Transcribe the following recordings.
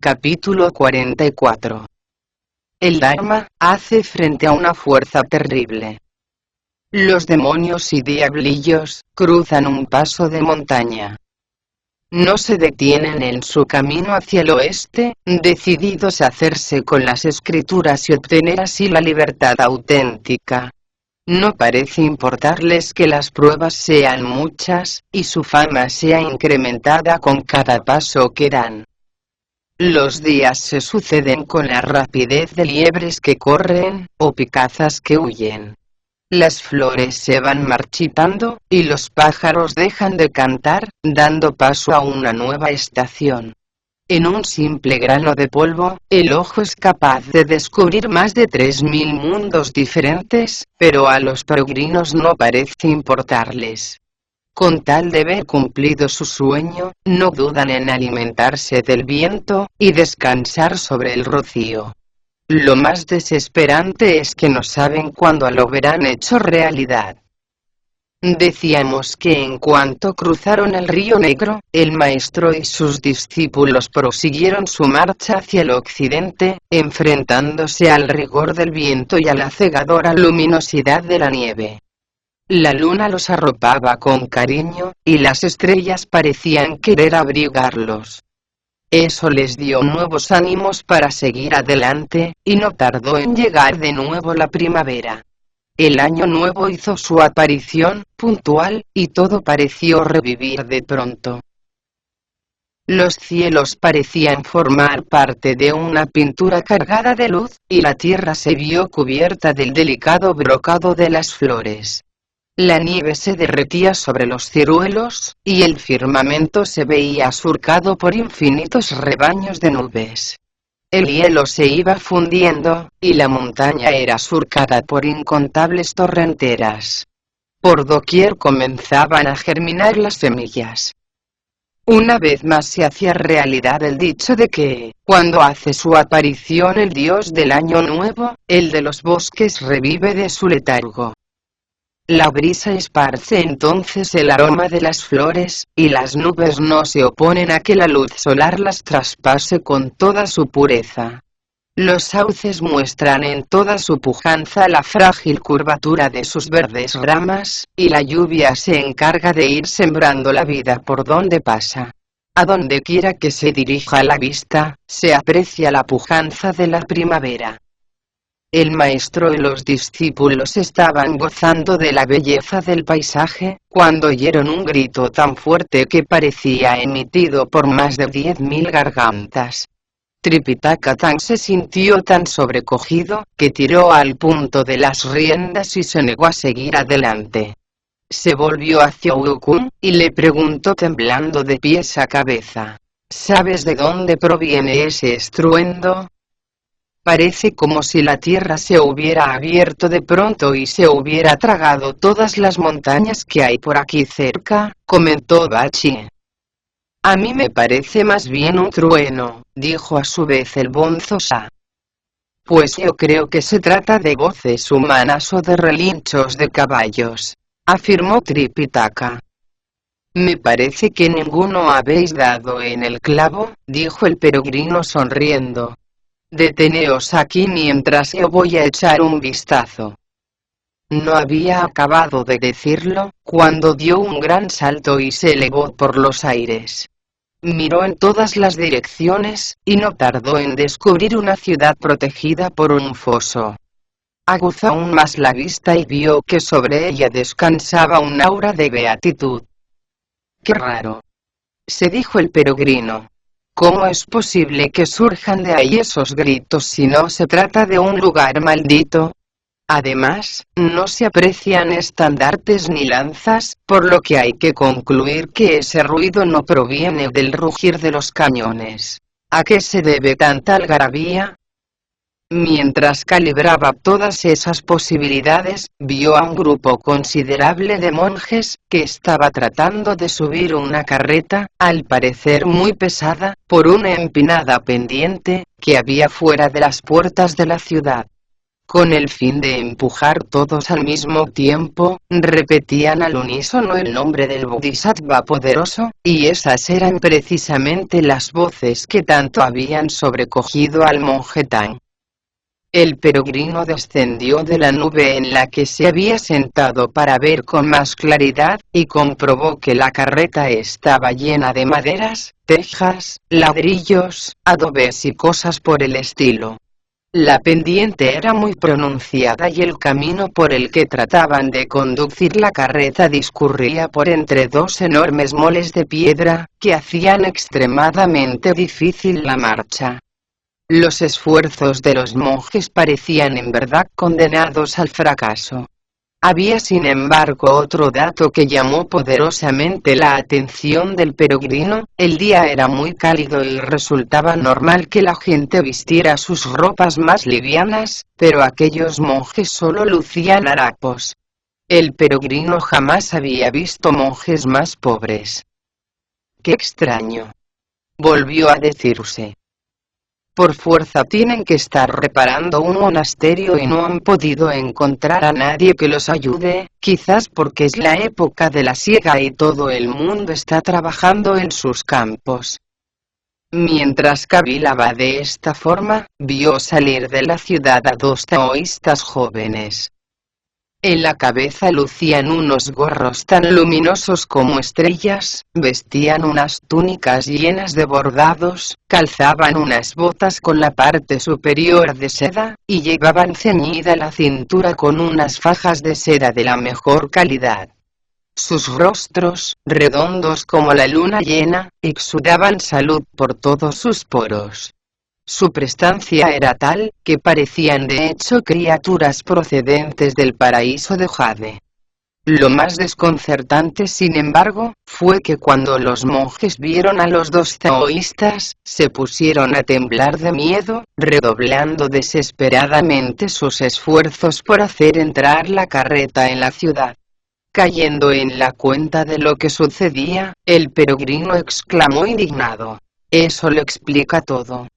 Capítulo 44. El Dharma hace frente a una fuerza terrible. Los demonios y diablillos cruzan un paso de montaña. No se detienen en su camino hacia el oeste, decididos a hacerse con las escrituras y obtener así la libertad auténtica. No parece importarles que las pruebas sean muchas, y su fama sea incrementada con cada paso que dan. Los días se suceden con la rapidez de liebres que corren, o picazas que huyen. Las flores se van marchitando, y los pájaros dejan de cantar, dando paso a una nueva estación. En un simple grano de polvo, el ojo es capaz de descubrir más de 3000 mundos diferentes, pero a los peregrinos no parece importarles. Con tal de ver cumplido su sueño, no dudan en alimentarse del viento, y descansar sobre el rocío. Lo más desesperante es que no saben cuándo lo verán hecho realidad. Decíamos que en cuanto cruzaron el río Negro, el maestro y sus discípulos prosiguieron su marcha hacia el occidente, enfrentándose al rigor del viento y a la cegadora luminosidad de la nieve. La luna los arropaba con cariño, y las estrellas parecían querer abrigarlos. Eso les dio nuevos ánimos para seguir adelante, y no tardó en llegar de nuevo la primavera. El año nuevo hizo su aparición, puntual, y todo pareció revivir de pronto. Los cielos parecían formar parte de una pintura cargada de luz, y la tierra se vio cubierta del delicado brocado de las flores. La nieve se derretía sobre los ciruelos, y el firmamento se veía surcado por infinitos rebaños de nubes. El hielo se iba fundiendo, y la montaña era surcada por incontables torrenteras. Por doquier comenzaban a germinar las semillas. Una vez más se hacía realidad el dicho de que, cuando hace su aparición el dios del año nuevo, el de los bosques revive de su letargo. La brisa esparce entonces el aroma de las flores, y las nubes no se oponen a que la luz solar las traspase con toda su pureza. Los sauces muestran en toda su pujanza la frágil curvatura de sus verdes ramas, y la lluvia se encarga de ir sembrando la vida por donde pasa. A donde quiera que se dirija la vista, se aprecia la pujanza de la primavera. El maestro y los discípulos estaban gozando de la belleza del paisaje, cuando oyeron un grito tan fuerte que parecía emitido por más de 10.000 gargantas. Tripitaka se sintió tan sobrecogido, que tiró al punto de las riendas y se negó a seguir adelante. Se volvió hacia Ukun, y le preguntó temblando de pies a cabeza: ¿sabes de dónde proviene ese estruendo? Parece como si la tierra se hubiera abierto de pronto y se hubiera tragado todas las montañas que hay por aquí cerca, comentó Bachi. A mí me parece más bien un trueno, dijo a su vez el bonzo Sa. Pues yo creo que se trata de voces humanas o de relinchos de caballos, afirmó Tripitaka. Me parece que ninguno habéis dado en el clavo, dijo el peregrino sonriendo. Deteneos aquí mientras yo voy a echar un vistazo. No había acabado de decirlo, cuando dio un gran salto y se elevó por los aires. Miró en todas las direcciones, y no tardó en descubrir una ciudad protegida por un foso. Aguzó aún más la vista y vio que sobre ella descansaba un aura de beatitud. ¡Qué raro!, se dijo el peregrino. ¿Cómo es posible que surjan de ahí esos gritos si no se trata de un lugar maldito? Además, no se aprecian estandartes ni lanzas, por lo que hay que concluir que ese ruido no proviene del rugir de los cañones. ¿A qué se debe tanta algarabía? Mientras calibraba todas esas posibilidades, vio a un grupo considerable de monjes, que estaba tratando de subir una carreta, al parecer muy pesada, por una empinada pendiente, que había fuera de las puertas de la ciudad. Con el fin de empujar todos al mismo tiempo, repetían al unísono el nombre del Bodhisattva poderoso, y esas eran precisamente las voces que tanto habían sobrecogido al monje Tang. El peregrino descendió de la nube en la que se había sentado para ver con más claridad, y comprobó que la carreta estaba llena de maderas, tejas, ladrillos, adobes y cosas por el estilo. La pendiente era muy pronunciada y el camino por el que trataban de conducir la carreta discurría por entre dos enormes moles de piedra, que hacían extremadamente difícil la marcha. Los esfuerzos de los monjes parecían en verdad condenados al fracaso. Había sin embargo otro dato que llamó poderosamente la atención del peregrino: el día era muy cálido y resultaba normal que la gente vistiera sus ropas más livianas, pero aquellos monjes solo lucían harapos. El peregrino jamás había visto monjes más pobres. ¡Qué extraño!, volvió a decirse. Por fuerza tienen que estar reparando un monasterio y no han podido encontrar a nadie que los ayude, quizás porque es la época de la siega y todo el mundo está trabajando en sus campos. Mientras cavilaba de esta forma, vio salir de la ciudad a dos taoístas jóvenes. En la cabeza lucían unos gorros tan luminosos como estrellas, vestían unas túnicas llenas de bordados, calzaban unas botas con la parte superior de seda, y llevaban ceñida la cintura con unas fajas de seda de la mejor calidad. Sus rostros, redondos como la luna llena, exudaban salud por todos sus poros. Su prestancia era tal, que parecían de hecho criaturas procedentes del paraíso de Jade. Lo más desconcertante, sin embargo, fue que cuando los monjes vieron a los dos taoístas, se pusieron a temblar de miedo, redoblando desesperadamente sus esfuerzos por hacer entrar la carreta en la ciudad. Cayendo en la cuenta de lo que sucedía, el peregrino exclamó indignado: «Eso lo explica todo».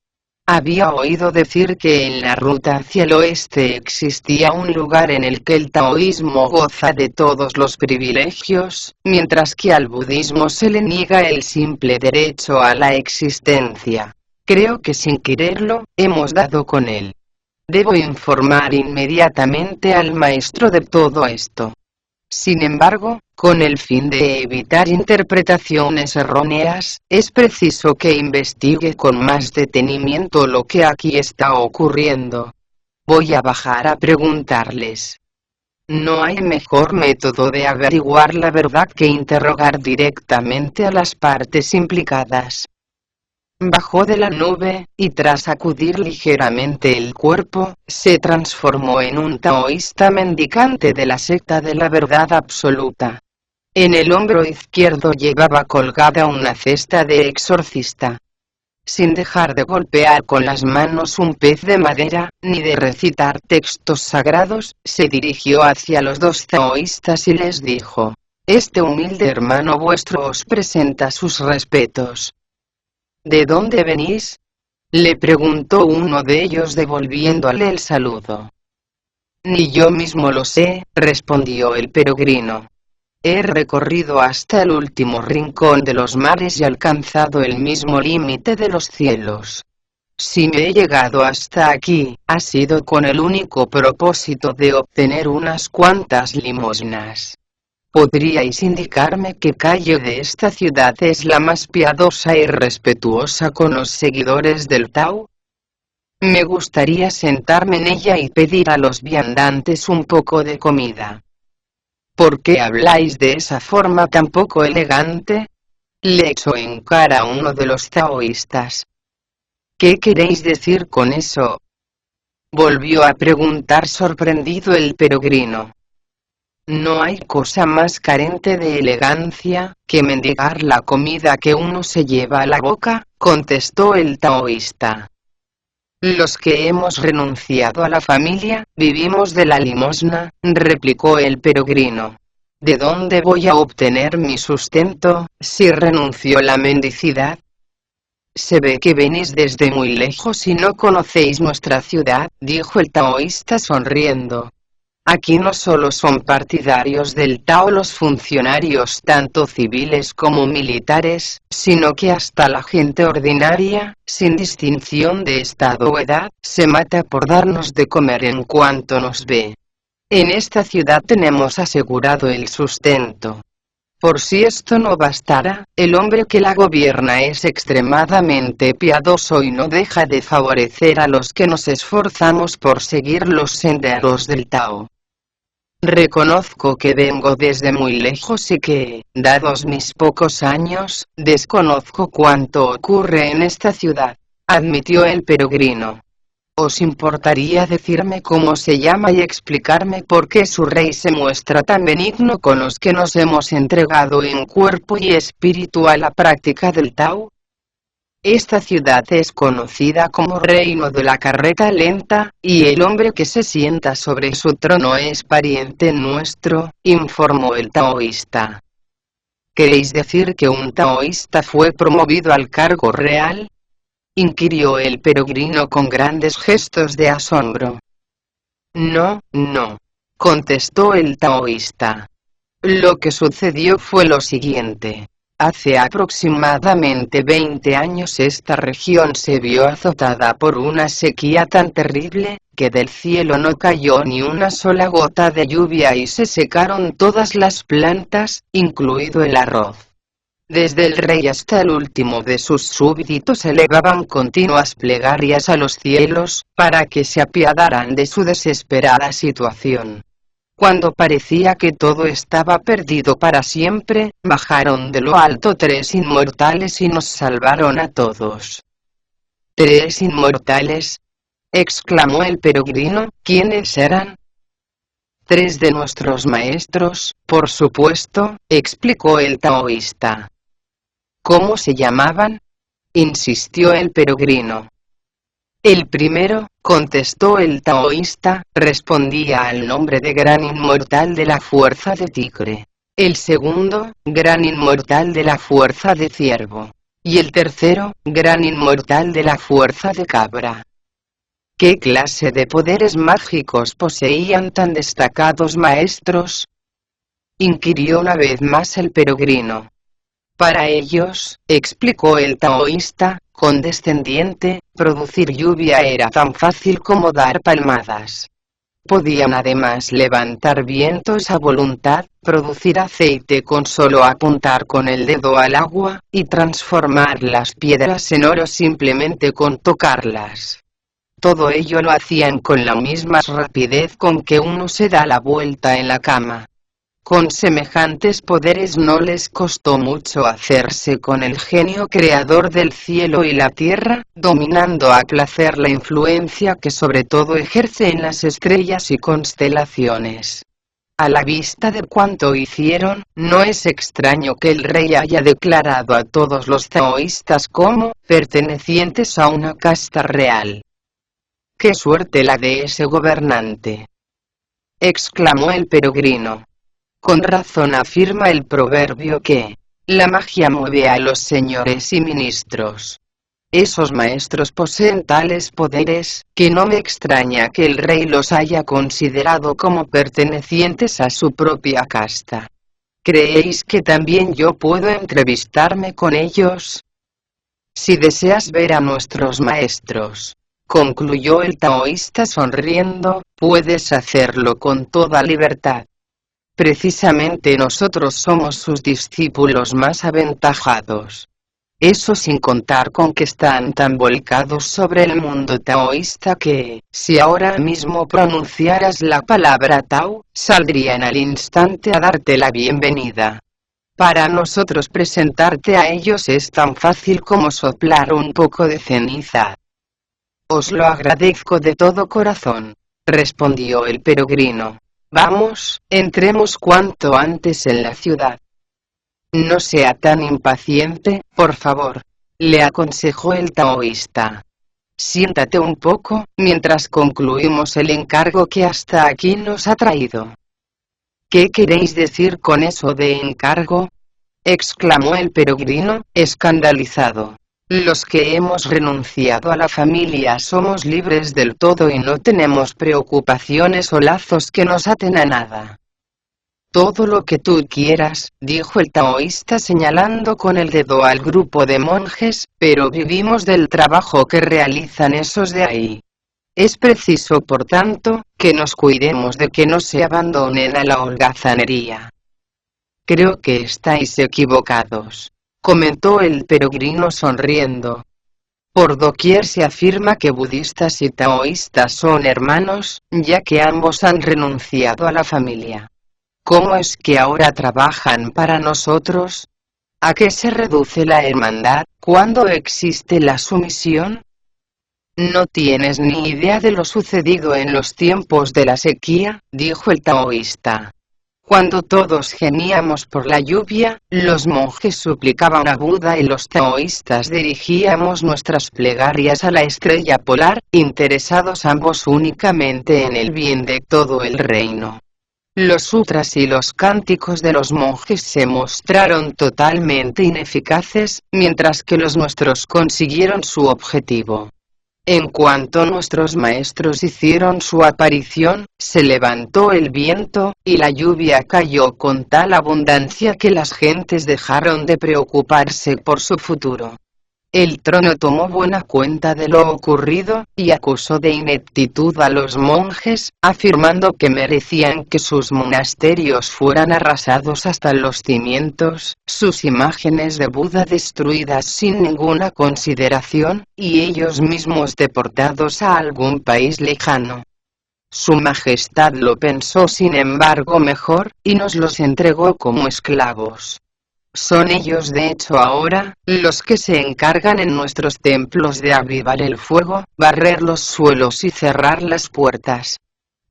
Había oído decir que en la ruta hacia el oeste existía un lugar en el que el taoísmo goza de todos los privilegios, mientras que al budismo se le niega el simple derecho a la existencia. Creo que sin quererlo, hemos dado con él. Debo informar inmediatamente al maestro de todo esto. Sin embargo, con el fin de evitar interpretaciones erróneas, es preciso que investigue con más detenimiento lo que aquí está ocurriendo. Voy a bajar a preguntarles. No hay mejor método de averiguar la verdad que interrogar directamente a las partes implicadas. Bajó de la nube, y tras sacudir ligeramente el cuerpo, se transformó en un taoísta mendicante de la secta de la verdad absoluta. En el hombro izquierdo llevaba colgada una cesta de exorcista. Sin dejar de golpear con las manos un pez de madera, ni de recitar textos sagrados, se dirigió hacia los dos taoístas y les dijo: «Este humilde hermano vuestro os presenta sus respetos». «¿De dónde venís?», le preguntó uno de ellos devolviéndole el saludo. «Ni yo mismo lo sé», respondió el peregrino. «He recorrido hasta el último rincón de los mares y alcanzado el mismo límite de los cielos. Si me he llegado hasta aquí, ha sido con el único propósito de obtener unas cuantas limosnas. ¿Podríais indicarme qué calle de esta ciudad es la más piadosa y respetuosa con los seguidores del Tao? Me gustaría sentarme en ella y pedir a los viandantes un poco de comida». «¿Por qué habláis de esa forma tan poco elegante?», le echó en cara uno de los taoístas. «¿Qué queréis decir con eso?», volvió a preguntar sorprendido el peregrino. «No hay cosa más carente de elegancia que mendigar la comida que uno se lleva a la boca», contestó el taoísta. «Los que hemos renunciado a la familia, vivimos de la limosna», replicó el peregrino. «¿De dónde voy a obtener mi sustento, si renuncio a la mendicidad?». Se ve que venís desde muy lejos y no conocéis nuestra ciudad, dijo el taoísta sonriendo. Aquí no solo son partidarios del Tao los funcionarios tanto civiles como militares, sino que hasta la gente ordinaria, sin distinción de estado o edad, se mata por darnos de comer en cuanto nos ve. En esta ciudad tenemos asegurado el sustento. Por si esto no bastara, el hombre que la gobierna es extremadamente piadoso y no deja de favorecer a los que nos esforzamos por seguir los senderos del Tao. Reconozco que vengo desde muy lejos y que, dados mis pocos años, desconozco cuánto ocurre en esta ciudad, admitió el peregrino. ¿Os importaría decirme cómo se llama y explicarme por qué su rey se muestra tan benigno con los que nos hemos entregado en cuerpo y espíritu a la práctica del Tao? Esta ciudad es conocida como Reino de la Carreta Lenta, y el hombre que se sienta sobre su trono es pariente nuestro, informó el taoísta. ¿Queréis decir que un taoísta fue promovido al cargo real?, inquirió el peregrino con grandes gestos de asombro. No, contestó el taoísta. Lo que sucedió fue lo siguiente. Hace aproximadamente 20 años esta región se vio azotada por una sequía tan terrible, que del cielo no cayó ni una sola gota de lluvia y se secaron todas las plantas, incluido el arroz. Desde el rey hasta el último de sus súbditos elevaban continuas plegarias a los cielos, para que se apiadaran de su desesperada situación. Cuando parecía que todo estaba perdido para siempre, bajaron de lo alto 3 inmortales y nos salvaron a todos. ¿3 inmortales?, exclamó el peregrino. ¿Quiénes eran? 3 de nuestros maestros, por supuesto, explicó el taoísta. ¿Cómo se llamaban?, insistió el peregrino. El primero, contestó el taoísta, respondía al nombre de Gran Inmortal de la Fuerza de Tigre. El segundo, Gran Inmortal de la Fuerza de Ciervo. Y el tercero, Gran Inmortal de la Fuerza de Cabra. ¿Qué clase de poderes mágicos poseían tan destacados maestros?, inquirió una vez más el peregrino. Para ellos, explicó el taoísta, condescendiente, producir lluvia era tan fácil como dar palmadas. Podían además levantar vientos a voluntad, producir aceite con solo apuntar con el dedo al agua, y transformar las piedras en oro simplemente con tocarlas. Todo ello lo hacían con la misma rapidez con que uno se da la vuelta en la cama. Con semejantes poderes no les costó mucho hacerse con el genio creador del cielo y la tierra, dominando a placer la influencia que sobre todo ejerce en las estrellas y constelaciones. A la vista de cuanto hicieron, no es extraño que el rey haya declarado a todos los taoístas como pertenecientes a una casta real. ¡Qué suerte la de ese gobernante!, exclamó el peregrino. Con razón afirma el proverbio que la magia mueve a los señores y ministros. Esos maestros poseen tales poderes, que no me extraña que el rey los haya considerado como pertenecientes a su propia casta. ¿Creéis que también yo puedo entrevistarme con ellos? Si deseas ver a nuestros maestros, concluyó el taoísta sonriendo, puedes hacerlo con toda libertad. Precisamente nosotros somos sus discípulos más aventajados. Eso sin contar con que están tan volcados sobre el mundo taoísta que, si ahora mismo pronunciaras la palabra Tao, saldrían al instante a darte la bienvenida. Para nosotros presentarte a ellos es tan fácil como soplar un poco de ceniza. Os lo agradezco de todo corazón, respondió el peregrino. Vamos, entremos cuanto antes en la ciudad. No sea tan impaciente, por favor, le aconsejó el taoísta. Siéntate un poco, mientras concluimos el encargo que hasta aquí nos ha traído. ¿Qué queréis decir con eso de encargo?, exclamó el peregrino, escandalizado. Los que hemos renunciado a la familia somos libres del todo y no tenemos preocupaciones o lazos que nos aten a nada. Todo lo que tú quieras, dijo el taoísta señalando con el dedo al grupo de monjes, pero vivimos del trabajo que realizan esos de ahí. Es preciso, por tanto, que nos cuidemos de que no se abandonen a la holgazanería. Creo que estáis equivocados, comentó el peregrino sonriendo. Por doquier se afirma que budistas y taoístas son hermanos, ya que ambos han renunciado a la familia. ¿Cómo es que ahora trabajan para nosotros? ¿A qué se reduce la hermandad, cuando existe la sumisión? No tienes ni idea de lo sucedido en los tiempos de la sequía, dijo el taoísta. Cuando todos gemíamos por la lluvia, los monjes suplicaban a Buda y los taoístas dirigíamos nuestras plegarias a la estrella polar, interesados ambos únicamente en el bien de todo el reino. Los sutras y los cánticos de los monjes se mostraron totalmente ineficaces, mientras que los nuestros consiguieron su objetivo. En cuanto nuestros maestros hicieron su aparición, se levantó el viento, y la lluvia cayó con tal abundancia que las gentes dejaron de preocuparse por su futuro. El trono tomó buena cuenta de lo ocurrido, y acusó de ineptitud a los monjes, afirmando que merecían que sus monasterios fueran arrasados hasta los cimientos, sus imágenes de Buda destruidas sin ninguna consideración, y ellos mismos deportados a algún país lejano. Su Majestad lo pensó sin embargo mejor, y nos los entregó como esclavos. Son ellos de hecho ahora, los que se encargan en nuestros templos de avivar el fuego, barrer los suelos y cerrar las puertas.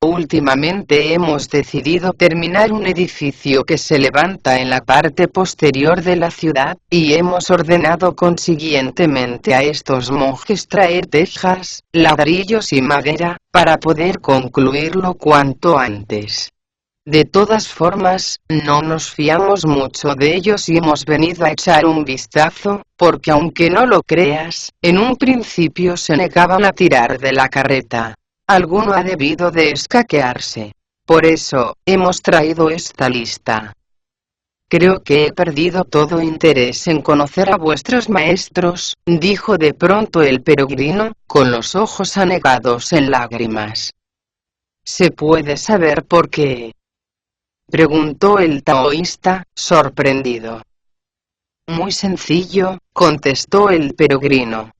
Últimamente hemos decidido terminar un edificio que se levanta en la parte posterior de la ciudad, y hemos ordenado consiguientemente a estos monjes traer tejas, ladrillos y madera, para poder concluirlo cuanto antes. De todas formas, no nos fiamos mucho de ellos y hemos venido a echar un vistazo, porque aunque no lo creas, en un principio se negaban a tirar de la carreta. Alguno ha debido de escaquearse. Por eso, hemos traído esta lista. Creo que he perdido todo interés en conocer a vuestros maestros, dijo de pronto el peregrino, con los ojos anegados en lágrimas. ¿Se puede saber por qué? Preguntó el taoísta, sorprendido. Muy sencillo, contestó el peregrino.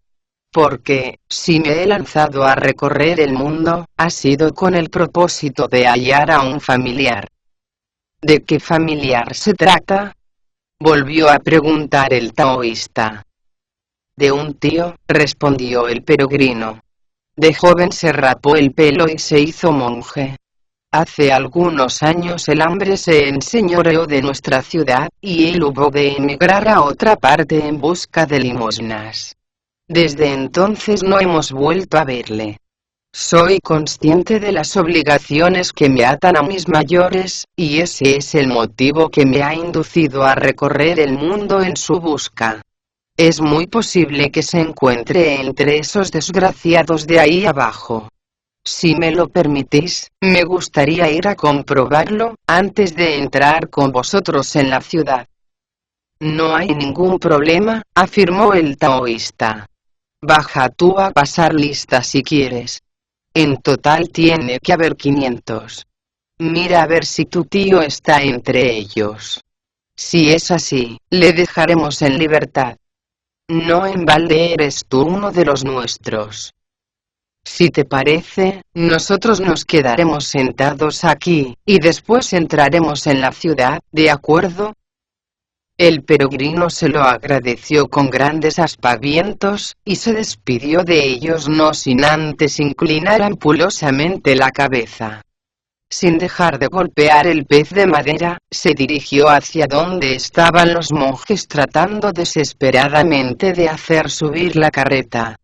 Porque, si me he lanzado a recorrer el mundo, ha sido con el propósito de hallar a un familiar. ¿De qué familiar se trata? Volvió a preguntar el taoísta. De un tío, respondió el peregrino. De joven se rapó el pelo y se hizo monje. Hace algunos años el hambre se enseñoreó de nuestra ciudad, y él hubo de emigrar a otra parte en busca de limosnas. Desde entonces no hemos vuelto a verle. Soy consciente de las obligaciones que me atan a mis mayores, y ese es el motivo que me ha inducido a recorrer el mundo en su busca. Es muy posible que se encuentre entre esos desgraciados de ahí abajo. Si me lo permitís, me gustaría ir a comprobarlo, antes de entrar con vosotros en la ciudad. No hay ningún problema, afirmó el taoísta. Baja tú a pasar lista si quieres. En total tiene que haber 500. Mira a ver si tu tío está entre ellos. Si es así, le dejaremos en libertad. No en balde eres tú uno de los nuestros. Si te parece, nosotros nos quedaremos sentados aquí, y después entraremos en la ciudad, ¿de acuerdo? El peregrino se lo agradeció con grandes aspavientos, y se despidió de ellos no sin antes inclinar ampulosamente la cabeza. Sin dejar de golpear el pez de madera, se dirigió hacia donde estaban los monjes tratando desesperadamente de hacer subir la carreta.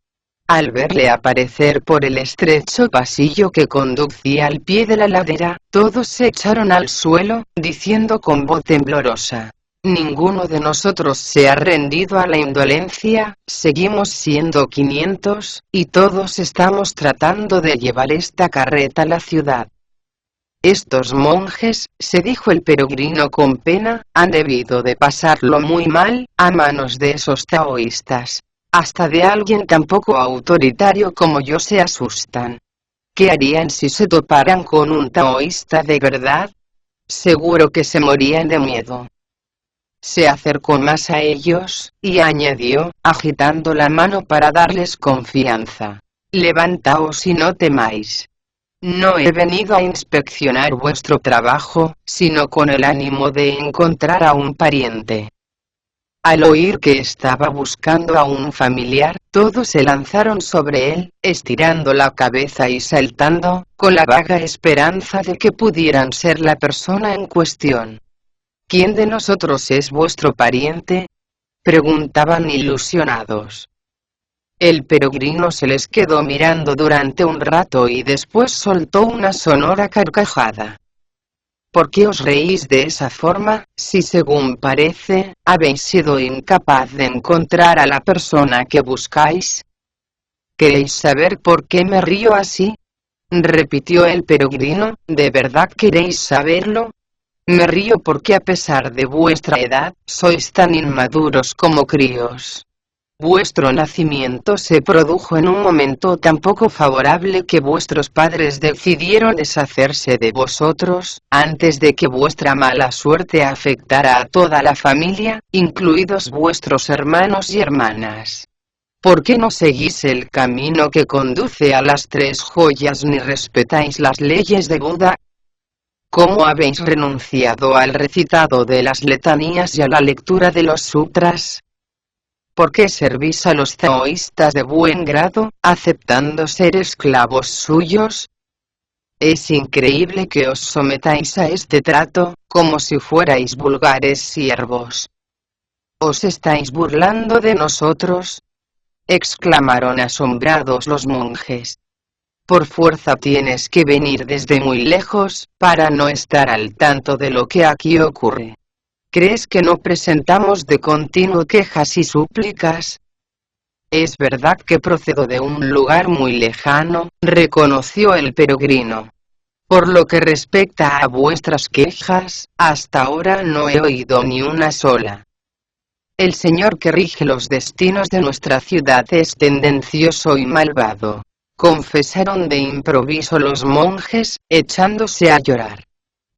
Al verle aparecer por el estrecho pasillo que conducía al pie de la ladera, todos se echaron al suelo, diciendo con voz temblorosa: Ninguno de nosotros se ha rendido a la indolencia, seguimos siendo 500, y todos estamos tratando de llevar esta carreta a la ciudad. Estos monjes, se dijo el peregrino con pena, han debido de pasarlo muy mal, a manos de esos taoístas. Hasta de alguien tan poco autoritario como yo se asustan. ¿Qué harían si se toparan con un taoísta de verdad? Seguro que se morían de miedo. Se acercó más a ellos, y añadió, agitando la mano para darles confianza. Levantaos y no temáis. No he venido a inspeccionar vuestro trabajo, sino con el ánimo de encontrar a un pariente. Al oír que estaba buscando a un familiar, todos se lanzaron sobre él, estirando la cabeza y saltando, con la vaga esperanza de que pudieran ser la persona en cuestión. ¿Quién de nosotros es vuestro pariente?, preguntaban ilusionados. El peregrino se les quedó mirando durante un rato y después soltó una sonora carcajada. ¿Por qué os reís de esa forma, si según parece, habéis sido incapaz de encontrar a la persona que buscáis? ¿Queréis saber por qué me río así?, repitió el peregrino. ¿De verdad queréis saberlo? Me río porque a pesar de vuestra edad, sois tan inmaduros como críos. Vuestro nacimiento se produjo en un momento tan poco favorable que vuestros padres decidieron deshacerse de vosotros, antes de que vuestra mala suerte afectara a toda la familia, incluidos vuestros hermanos y hermanas. ¿Por qué no seguís el camino que conduce a las 3 joyas ni respetáis las leyes de Buda? ¿Cómo habéis renunciado al recitado de las letanías y a la lectura de los sutras? ¿Por qué servís a los taoístas de buen grado, aceptando ser esclavos suyos? Es increíble que os sometáis a este trato, como si fuerais vulgares siervos. ¿Os estáis burlando de nosotros?, exclamaron asombrados los monjes. Por fuerza tienes que venir desde muy lejos, para no estar al tanto de lo que aquí ocurre. ¿Crees que no presentamos de continuo quejas y súplicas? Es verdad que procedo de un lugar muy lejano, reconoció el peregrino. Por lo que respecta a vuestras quejas, hasta ahora no he oído ni una sola. El señor que rige los destinos de nuestra ciudad es tendencioso y malvado, confesaron de improviso los monjes, echándose a llorar.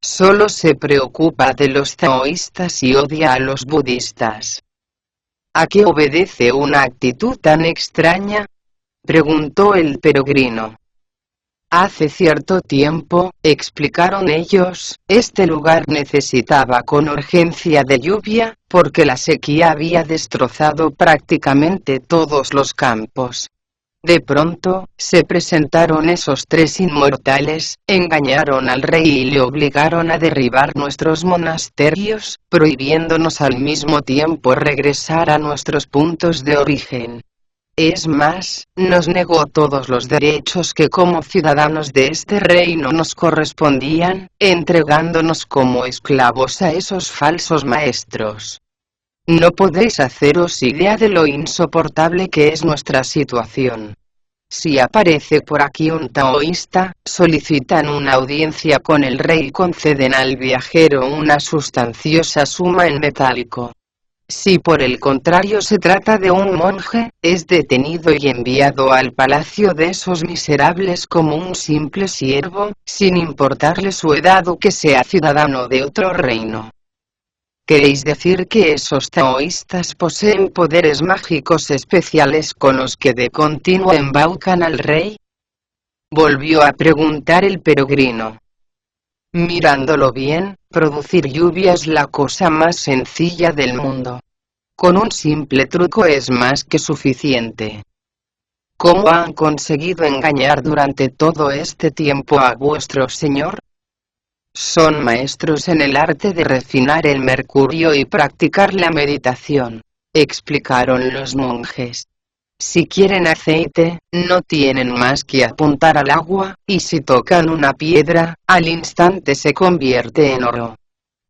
Solo se preocupa de los taoístas y odia a los budistas. ¿A qué obedece una actitud tan extraña?, preguntó el peregrino. Hace cierto tiempo, explicaron ellos, este lugar necesitaba con urgencia de lluvia, porque la sequía había destrozado prácticamente todos los campos. De pronto, se presentaron esos 3 inmortales, engañaron al rey y le obligaron a derribar nuestros monasterios, prohibiéndonos al mismo tiempo regresar a nuestros puntos de origen. Es más, nos negó todos los derechos que como ciudadanos de este reino nos correspondían, entregándonos como esclavos a esos falsos maestros. No podéis haceros idea de lo insoportable que es nuestra situación. Si aparece por aquí un taoísta, solicitan una audiencia con el rey y conceden al viajero una sustanciosa suma en metálico. Si por el contrario se trata de un monje, es detenido y enviado al palacio de esos miserables como un simple siervo, sin importarle su edad o que sea ciudadano de otro reino. ¿Queréis decir que esos taoístas poseen poderes mágicos especiales con los que de continuo embaucan al rey?, volvió a preguntar el peregrino. Mirándolo bien, producir lluvia es la cosa más sencilla del mundo. Con un simple truco es más que suficiente. ¿Cómo han conseguido engañar durante todo este tiempo a vuestro señor? Son maestros en el arte de refinar el mercurio y practicar la meditación, explicaron los monjes. Si quieren aceite, no tienen más que apuntar al agua, y si tocan una piedra, al instante se convierte en oro.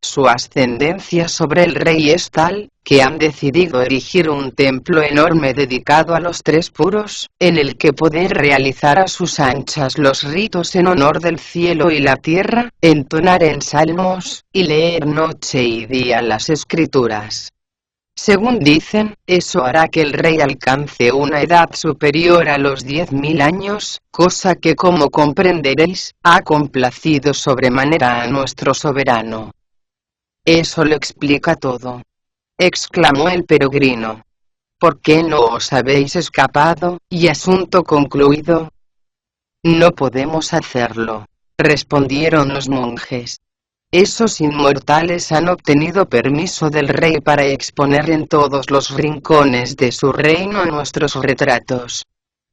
Su ascendencia sobre el rey es tal, que han decidido erigir un templo enorme dedicado a los tres puros, en el que poder realizar a sus anchas los ritos en honor del cielo y la tierra, entonar en salmos, y leer noche y día las escrituras. Según dicen, eso hará que el rey alcance una edad superior a los 10.000 años, cosa que, como comprenderéis, ha complacido sobremanera a nuestro soberano. Eso lo explica todo, exclamó el peregrino. ¿Por qué no os habéis escapado, y asunto concluido? No podemos hacerlo, respondieron los monjes. Esos inmortales han obtenido permiso del rey para exponer en todos los rincones de su reino nuestros retratos.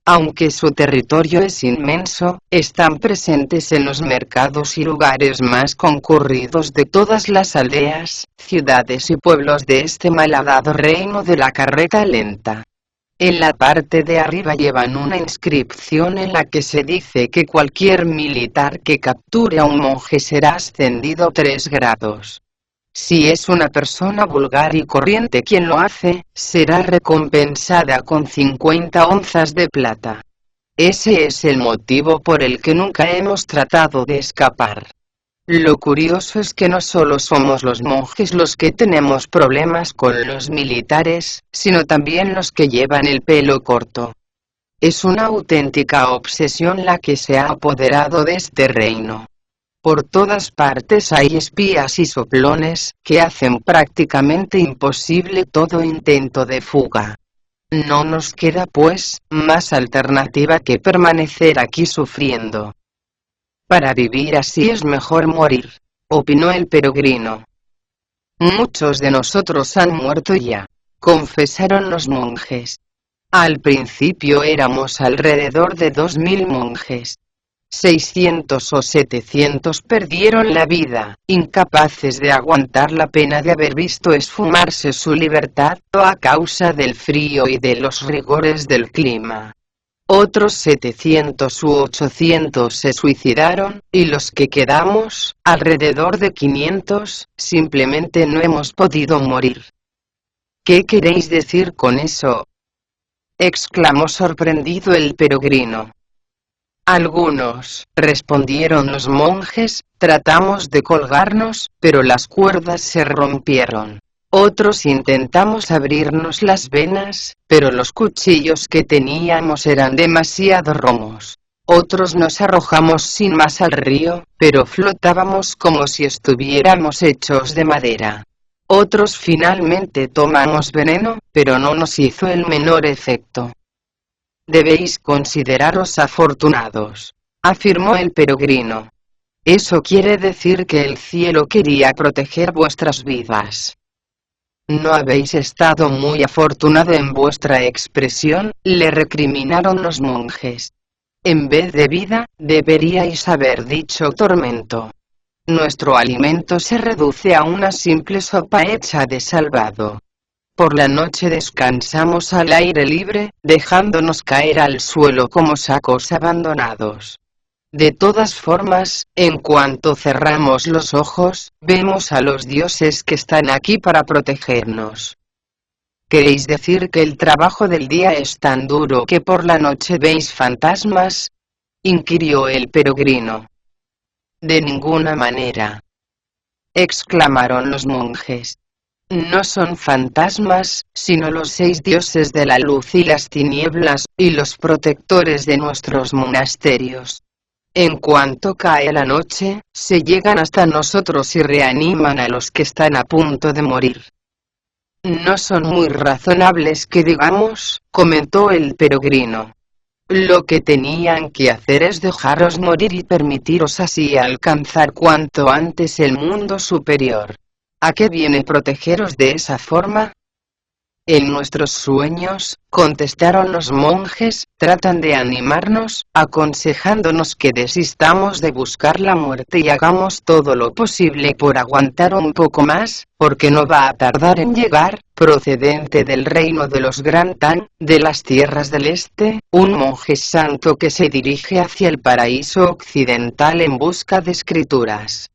Aunque su territorio es inmenso, están presentes en los mercados y lugares más concurridos de todas las aldeas, ciudades y pueblos de este malhadado reino de la carreta lenta. En la parte de arriba llevan una inscripción en la que se dice que cualquier militar que capture a un monje será ascendido 3 grados. Si es una persona vulgar y corriente quien lo hace, será recompensada con 50 onzas de plata. Ese es el motivo por el que nunca hemos tratado de escapar. Lo curioso es que no solo somos los monjes los que tenemos problemas con los militares, sino también los que llevan el pelo corto. Es una auténtica obsesión la que se ha apoderado de este reino. Por todas partes hay espías y soplones, que hacen prácticamente imposible todo intento de fuga. No nos queda, pues, más alternativa que permanecer aquí sufriendo. Para vivir así es mejor morir, opinó el peregrino. Muchos de nosotros han muerto ya, confesaron los monjes. Al principio éramos alrededor de 2.000 monjes. 600 o 700 perdieron la vida, incapaces de aguantar la pena de haber visto esfumarse su libertad, a causa del frío y de los rigores del clima. Otros 700 u 800 se suicidaron, y los que quedamos, alrededor de 500, simplemente no hemos podido morir. ¿Qué queréis decir con eso?, exclamó sorprendido el peregrino. Algunos, respondieron los monjes, tratamos de colgarnos, pero las cuerdas se rompieron. Otros intentamos abrirnos las venas, pero los cuchillos que teníamos eran demasiado romos. Otros nos arrojamos sin más al río, pero flotábamos como si estuviéramos hechos de madera. Otros finalmente tomamos veneno, pero no nos hizo el menor efecto. Debéis consideraros afortunados, afirmó el peregrino. Eso quiere decir que el cielo quería proteger vuestras vidas. No habéis estado muy afortunado en vuestra expresión, le recriminaron los monjes. En vez de vida, deberíais haber dicho tormento. Nuestro alimento se reduce a una simple sopa hecha de salvado. Por la noche descansamos al aire libre, dejándonos caer al suelo como sacos abandonados. De todas formas, en cuanto cerramos los ojos, vemos a los dioses que están aquí para protegernos. ¿Queréis decir que el trabajo del día es tan duro que por la noche veis fantasmas?, inquirió el peregrino. De ninguna manera, exclamaron los monjes. No son fantasmas, sino los 6 dioses de la luz y las tinieblas, y los protectores de nuestros monasterios. En cuanto cae la noche, se llegan hasta nosotros y reaniman a los que están a punto de morir. No son muy razonables que digamos, comentó el peregrino. Lo que tenían que hacer es dejaros morir y permitiros así alcanzar cuanto antes el mundo superior. ¿A qué viene protegeros de esa forma? En nuestros sueños, contestaron los monjes, tratan de animarnos, aconsejándonos que desistamos de buscar la muerte y hagamos todo lo posible por aguantar un poco más, porque no va a tardar en llegar, procedente del reino de los Gran Tan, de las tierras del este, un monje santo que se dirige hacia el paraíso occidental en busca de escrituras.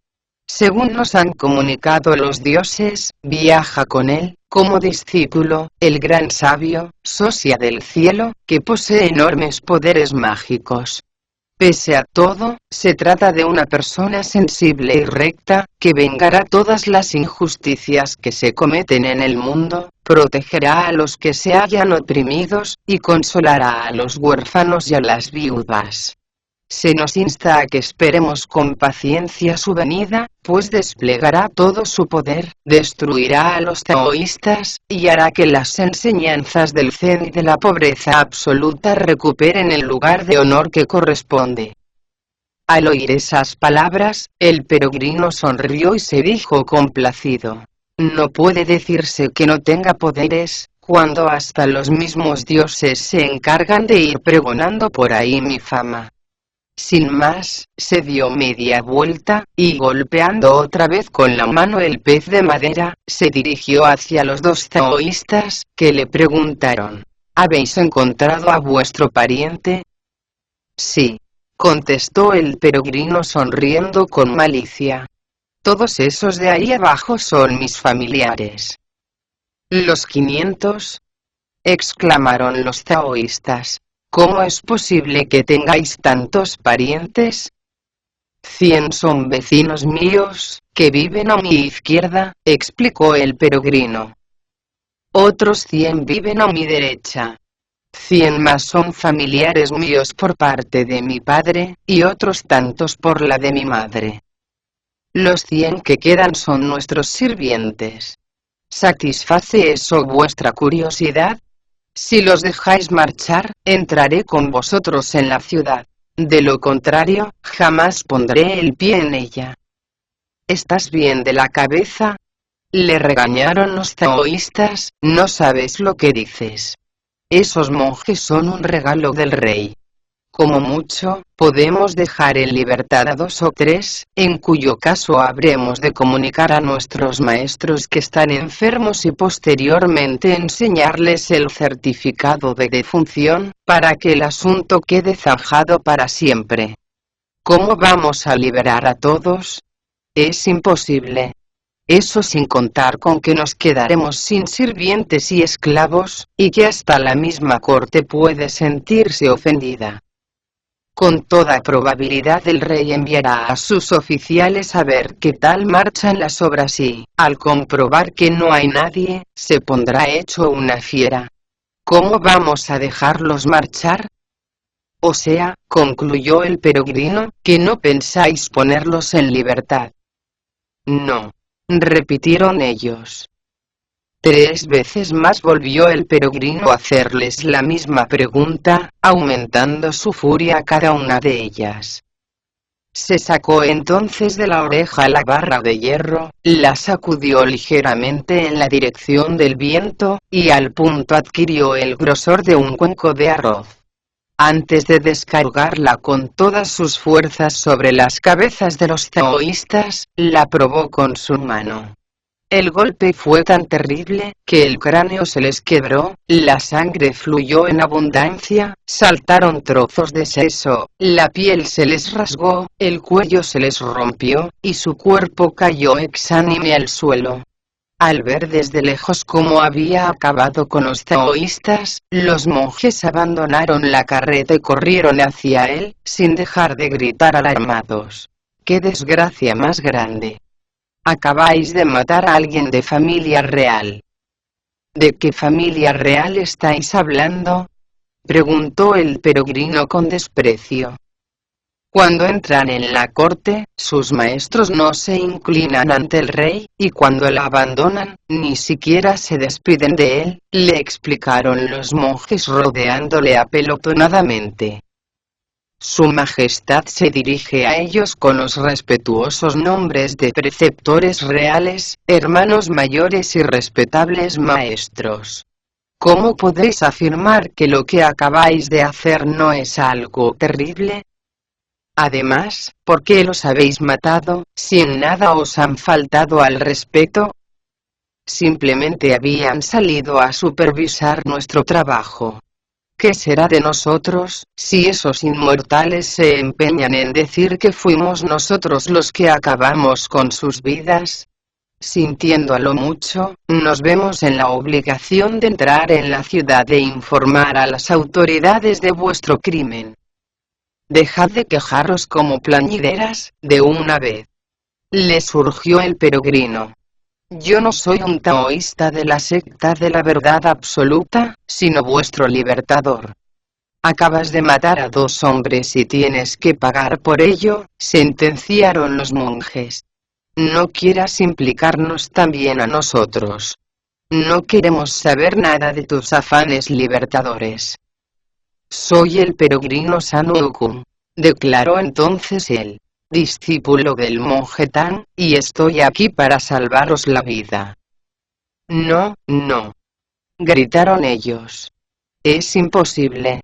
Según nos han comunicado los dioses, viaja con él, como discípulo, el gran sabio, Sosia del cielo, que posee enormes poderes mágicos. Pese a todo, se trata de una persona sensible y recta, que vengará todas las injusticias que se cometen en el mundo, protegerá a los que se hayan oprimidos, y consolará a los huérfanos y a las viudas. Se nos insta a que esperemos con paciencia su venida, pues desplegará todo su poder, destruirá a los taoístas, y hará que las enseñanzas del Zen y de la pobreza absoluta recuperen el lugar de honor que corresponde. Al oír esas palabras, el peregrino sonrió y se dijo complacido: no puede decirse que no tenga poderes, cuando hasta los mismos dioses se encargan de ir pregonando por ahí mi fama. Sin más, se dio media vuelta, y golpeando otra vez con la mano el pez de madera, se dirigió hacia los dos taoístas, que le preguntaron: ¿habéis encontrado a vuestro pariente? Sí, contestó el peregrino sonriendo con malicia. Todos esos de ahí abajo son mis familiares. ¿Los 500? Exclamaron los taoístas. ¿Cómo es posible que tengáis tantos parientes? 100 son vecinos míos, que viven a mi izquierda, explicó el peregrino. Otros 100 viven a mi derecha. 100 más son familiares míos por parte de mi padre, y otros tantos por la de mi madre. Los 100 que quedan son nuestros sirvientes. ¿Satisface eso vuestra curiosidad? Si los dejáis marchar, entraré con vosotros en la ciudad. De lo contrario, jamás pondré el pie en ella. ¿Estás bien de la cabeza? Le regañaron los taoístas, no sabes lo que dices. Esos monjes son un regalo del rey. Como mucho, podemos dejar en libertad a 2 o 3, en cuyo caso habremos de comunicar a nuestros maestros que están enfermos y posteriormente enseñarles el certificado de defunción, para que el asunto quede zanjado para siempre. ¿Cómo vamos a liberar a todos? Es imposible. Eso sin contar con que nos quedaremos sin sirvientes y esclavos, y que hasta la misma corte puede sentirse ofendida. Con toda probabilidad el rey enviará a sus oficiales a ver qué tal marchan las obras y, al comprobar que no hay nadie, se pondrá hecho una fiera. ¿Cómo vamos a dejarlos marchar? O sea, concluyó el peregrino, que no pensáis ponerlos en libertad. No, repitieron ellos. 3 veces más volvió el peregrino a hacerles la misma pregunta, aumentando su furia a cada una de ellas. Se sacó entonces de la oreja la barra de hierro, la sacudió ligeramente en la dirección del viento, y al punto adquirió el grosor de un cuenco de arroz. Antes de descargarla con todas sus fuerzas sobre las cabezas de los taoístas, la probó con su mano. El golpe fue tan terrible, que el cráneo se les quebró, la sangre fluyó en abundancia, saltaron trozos de seso, la piel se les rasgó, el cuello se les rompió, y su cuerpo cayó exánime al suelo. Al ver desde lejos cómo había acabado con los taoístas, los monjes abandonaron la carreta y corrieron hacia él, sin dejar de gritar alarmados. ¡Qué desgracia más grande! Acabáis de matar a alguien de familia real. ¿De qué familia real estáis hablando? Preguntó el peregrino con desprecio. Cuando entran en la corte, sus maestros no se inclinan ante el rey, y cuando la abandonan, ni siquiera se despiden de él, le explicaron los monjes rodeándole apelotonadamente. Su Majestad se dirige a ellos con los respetuosos nombres de preceptores reales, hermanos mayores y respetables maestros. ¿Cómo podéis afirmar que lo que acabáis de hacer no es algo terrible? Además, ¿por qué los habéis matado, si en nada os han faltado al respeto? Simplemente habían salido a supervisar nuestro trabajo. ¿Qué será de nosotros, si esos inmortales se empeñan en decir que fuimos nosotros los que acabamos con sus vidas? Sintiéndolo mucho, nos vemos en la obligación de entrar en la ciudad e informar a las autoridades de vuestro crimen. Dejad de quejaros como plañideras, de una vez. Le surgió el peregrino. Yo no soy un taoísta de la secta de la verdad absoluta, sino vuestro libertador. Acabas de matar a 2 hombres y tienes que pagar por ello, sentenciaron los monjes. No quieras implicarnos también a nosotros. No queremos saber nada de tus afanes libertadores. Soy el peregrino Sanokun, declaró entonces él, discípulo del monje Tan, y estoy aquí para salvaros la vida. No, no, gritaron ellos. Es imposible.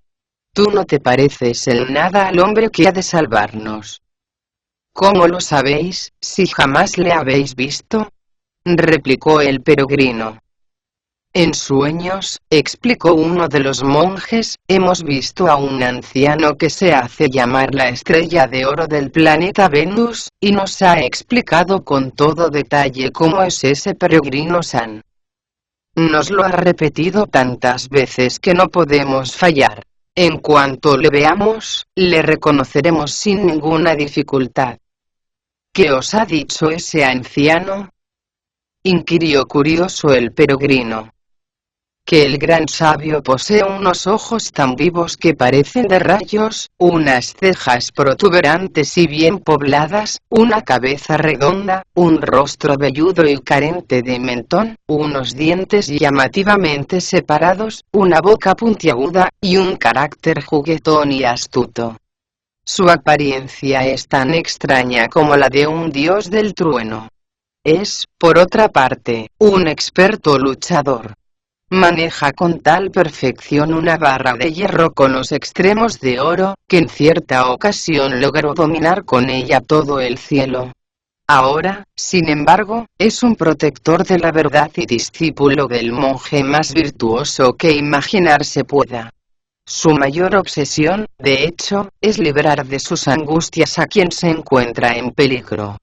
Tú no te pareces en nada al hombre que ha de salvarnos. ¿Cómo lo sabéis, si jamás le habéis visto? Replicó el peregrino. En sueños, explicó uno de los monjes, hemos visto a un anciano que se hace llamar la estrella de oro del planeta Venus, y nos ha explicado con todo detalle cómo es ese peregrino San. Nos lo ha repetido tantas veces que no podemos fallar. En cuanto le veamos, le reconoceremos sin ninguna dificultad. ¿Qué os ha dicho ese anciano?, inquirió curioso el peregrino. Que el gran sabio posee unos ojos tan vivos que parecen de rayos, unas cejas protuberantes y bien pobladas, una cabeza redonda, un rostro velludo y carente de mentón, unos dientes llamativamente separados, una boca puntiaguda, y un carácter juguetón y astuto. Su apariencia es tan extraña como la de un dios del trueno. Es, por otra parte, un experto luchador. Maneja con tal perfección una barra de hierro con los extremos de oro, que en cierta ocasión logró dominar con ella todo el cielo. Ahora, sin embargo, es un protector de la verdad y discípulo del monje más virtuoso que imaginarse pueda. Su mayor obsesión, de hecho, es librar de sus angustias a quien se encuentra en peligro.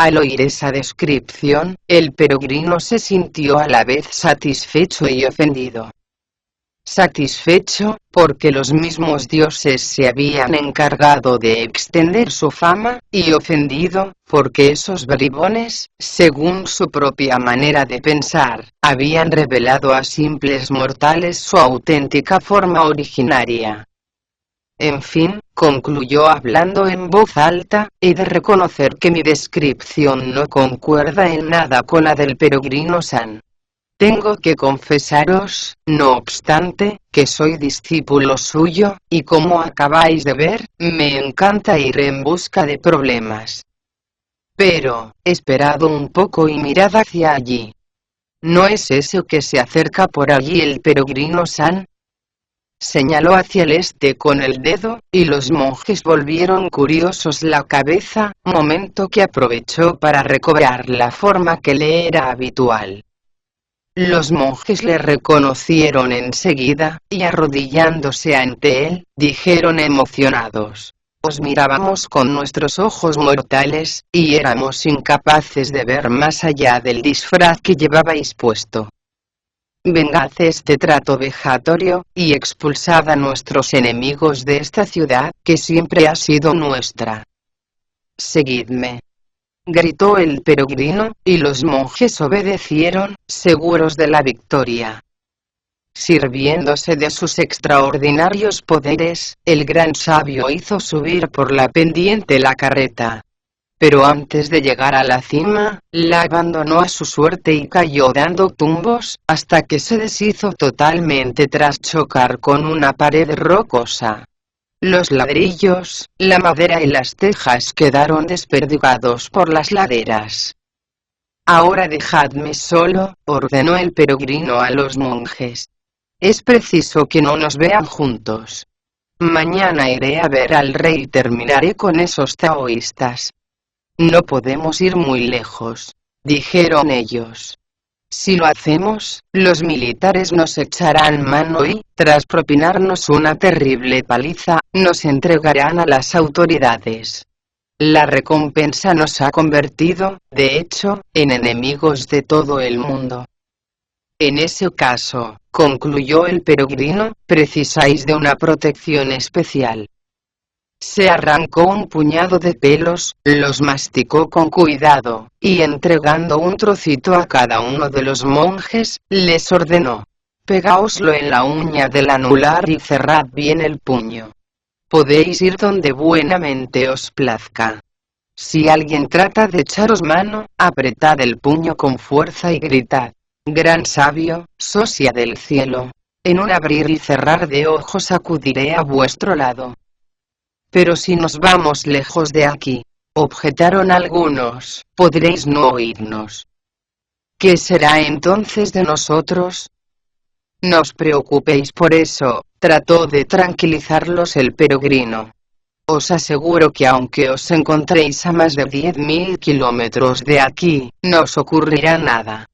Al oír esa descripción, el peregrino se sintió a la vez satisfecho y ofendido. Satisfecho, porque los mismos dioses se habían encargado de extender su fama, y ofendido, porque esos bribones, según su propia manera de pensar, habían revelado a simples mortales su auténtica forma originaria. En fin, concluyó hablando en voz alta, he de reconocer que mi descripción no concuerda en nada con la del peregrino San. Tengo que confesaros, no obstante, que soy discípulo suyo, y como acabáis de ver, me encanta ir en busca de problemas. Pero, esperad un poco y mirad hacia allí. ¿No es eso que se acerca por allí el peregrino San? Señaló hacia el este con el dedo, y los monjes volvieron curiosos la cabeza, momento que aprovechó para recobrar la forma que le era habitual. Los monjes le reconocieron enseguida, y arrodillándose ante él, dijeron emocionados: os mirábamos con nuestros ojos mortales, y éramos incapaces de ver más allá del disfraz que llevabais puesto. Vengad este trato vejatorio, y expulsad a nuestros enemigos de esta ciudad, que siempre ha sido nuestra. Seguidme, gritó el peregrino, y los monjes obedecieron, seguros de la victoria. Sirviéndose de sus extraordinarios poderes, el gran sabio hizo subir por la pendiente la carreta. Pero antes de llegar a la cima, la abandonó a su suerte y cayó dando tumbos, hasta que se deshizo totalmente tras chocar con una pared rocosa. Los ladrillos, la madera y las tejas quedaron desperdigados por las laderas. Ahora dejadme solo, ordenó el peregrino a los monjes. Es preciso que no nos vean juntos. Mañana iré a ver al rey y terminaré con esos taoístas. No podemos ir muy lejos, dijeron ellos. Si lo hacemos, los militares nos echarán mano y, tras propinarnos una terrible paliza, nos entregarán a las autoridades. La recompensa nos ha convertido, de hecho, en enemigos de todo el mundo. En ese caso, concluyó el peregrino, precisáis de una protección especial. Se arrancó un puñado de pelos, los masticó con cuidado, y entregando un trocito a cada uno de los monjes, les ordenó: pegaoslo en la uña del anular y cerrad bien el puño. Podéis ir donde buenamente os plazca. Si alguien trata de echaros mano, apretad el puño con fuerza y gritad: gran sabio, sosia del cielo. En un abrir y cerrar de ojos acudiré a vuestro lado. Pero si nos vamos lejos de aquí, objetaron algunos, podréis no oírnos. ¿Qué será entonces de nosotros? No os preocupéis por eso, trató de tranquilizarlos el peregrino. Os aseguro que aunque os encontréis a más de 10.000 kilómetros de aquí, no os ocurrirá nada.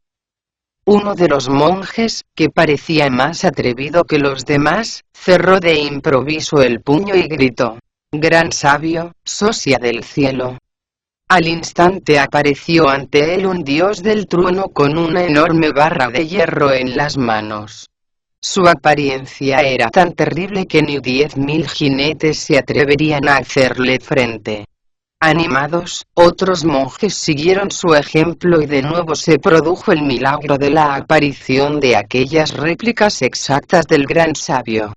Uno de los monjes, que parecía más atrevido que los demás, cerró de improviso el puño y gritó: gran sabio, sosia del cielo. Al instante apareció ante él un dios del trueno con una enorme barra de hierro en las manos. Su apariencia era tan terrible que ni 10.000 jinetes se atreverían a hacerle frente. Animados, otros monjes siguieron su ejemplo y de nuevo se produjo el milagro de la aparición de aquellas réplicas exactas del gran sabio.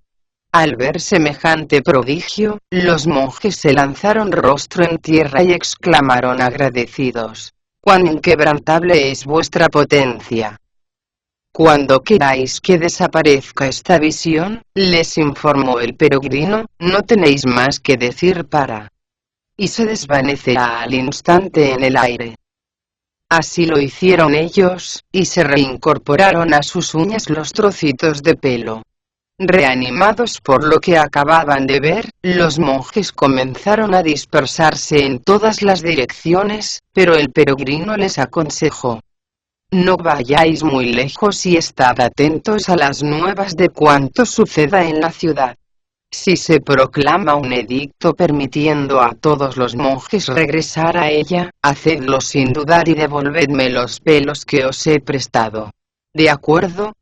Al ver semejante prodigio, los monjes se lanzaron rostro en tierra y exclamaron agradecidos: «¡Cuán inquebrantable es vuestra potencia!». «Cuando queráis que desaparezca esta visión», les informó el peregrino, «no tenéis más que decir para...». Y se desvanecerá al instante en el aire. Así lo hicieron ellos, y se reincorporaron a sus uñas los trocitos de pelo. Reanimados por lo que acababan de ver, los monjes comenzaron a dispersarse en todas las direcciones, pero el peregrino les aconsejó: no vayáis muy lejos y estad atentos a las nuevas de cuanto suceda en la ciudad. Si se proclama un edicto permitiendo a todos los monjes regresar a ella, hacedlo sin dudar y devolvedme los pelos que os he prestado. ¿De acuerdo?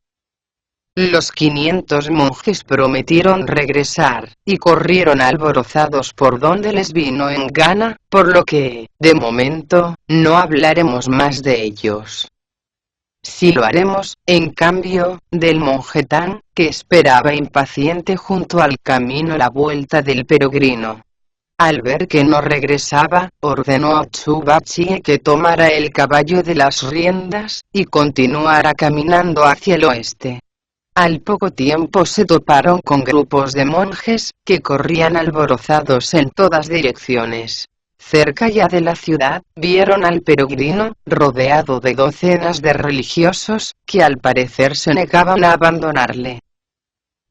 Los 500 monjes prometieron regresar, y corrieron alborozados por donde les vino en gana, por lo que, de momento, no hablaremos más de ellos. Sí lo haremos, en cambio, del monje Tan, que esperaba impaciente junto al camino la vuelta del peregrino. Al ver que no regresaba, ordenó a Chubachie que tomara el caballo de las riendas, y continuara caminando hacia el oeste. Al poco tiempo se toparon con grupos de monjes, que corrían alborozados en todas direcciones. Cerca ya de la ciudad, vieron al peregrino, rodeado de docenas de religiosos, que al parecer se negaban a abandonarle.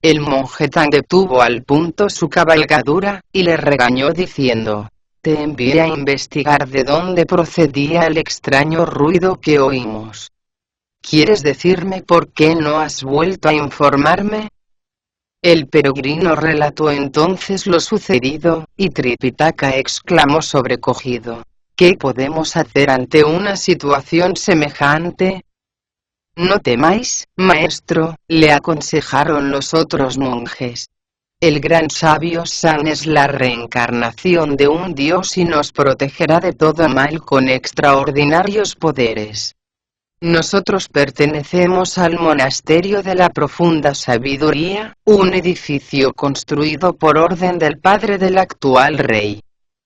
El monje Tan detuvo al punto su cabalgadura, y le regañó diciendo: te envié a investigar de dónde procedía el extraño ruido que oímos. ¿Quieres decirme por qué no has vuelto a informarme? El peregrino relató entonces lo sucedido, y Tripitaka exclamó sobrecogido: ¿qué podemos hacer ante una situación semejante? No temáis, maestro, le aconsejaron los otros monjes. El gran sabio San es la reencarnación de un dios y nos protegerá de todo mal con extraordinarios poderes. Nosotros pertenecemos al Monasterio de la Profunda Sabiduría, un edificio construido por orden del padre del actual rey.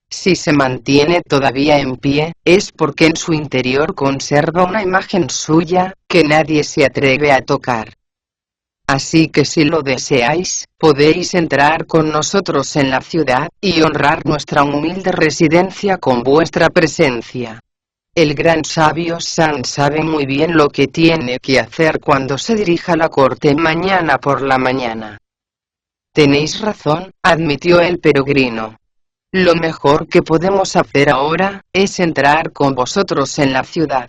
Si se mantiene todavía en pie, es porque en su interior conserva una imagen suya, que nadie se atreve a tocar. Así que si lo deseáis, podéis entrar con nosotros en la ciudad, y honrar nuestra humilde residencia con vuestra presencia. El gran sabio San sabe muy bien lo que tiene que hacer cuando se dirija a la corte mañana por la mañana. Tenéis razón, admitió el peregrino. Lo mejor que podemos hacer ahora, es entrar con vosotros en la ciudad.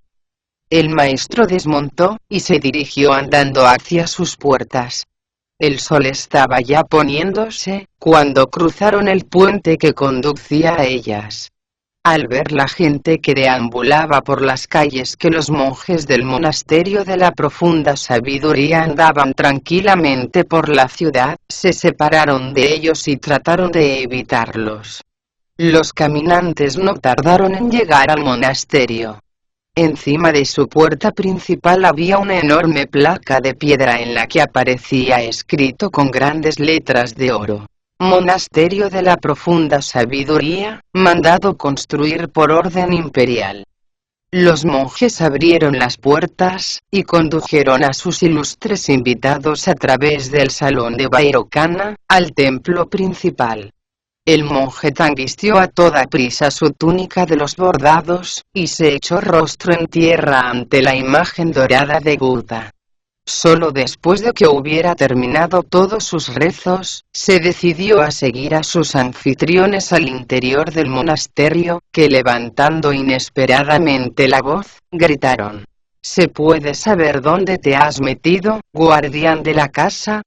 El maestro desmontó, y se dirigió andando hacia sus puertas. El sol estaba ya poniéndose, cuando cruzaron el puente que conducía a ellas. Al ver la gente que deambulaba por las calles que los monjes del monasterio de la profunda sabiduría andaban tranquilamente por la ciudad, se separaron de ellos y trataron de evitarlos. Los caminantes no tardaron en llegar al monasterio. Encima de su puerta principal había una enorme placa de piedra en la que aparecía escrito con grandes letras de oro: Monasterio de la profunda sabiduría, mandado construir por orden imperial. Los monjes abrieron las puertas, y condujeron a sus ilustres invitados a través del salón de Vairocana, al templo principal. El monje Tang vistió a toda prisa su túnica de los bordados, y se echó rostro en tierra ante la imagen dorada de Buda. Solo después de que hubiera terminado todos sus rezos, se decidió a seguir a sus anfitriones al interior del monasterio, que levantando inesperadamente la voz, gritaron: ¿Se puede saber dónde te has metido, guardián de la casa?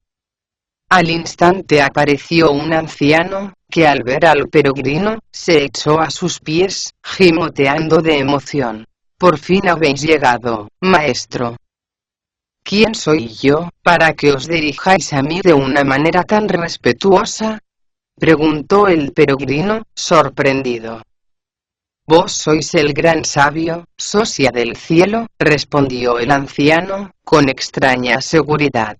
Al instante apareció un anciano, que al ver al peregrino, se echó a sus pies, gimoteando de emoción. «Por fin habéis llegado, maestro». «¿Quién soy yo, para que os dirijáis a mí de una manera tan respetuosa?», preguntó el peregrino, sorprendido. «Vos sois el gran sabio, socia del cielo», respondió el anciano, con extraña seguridad.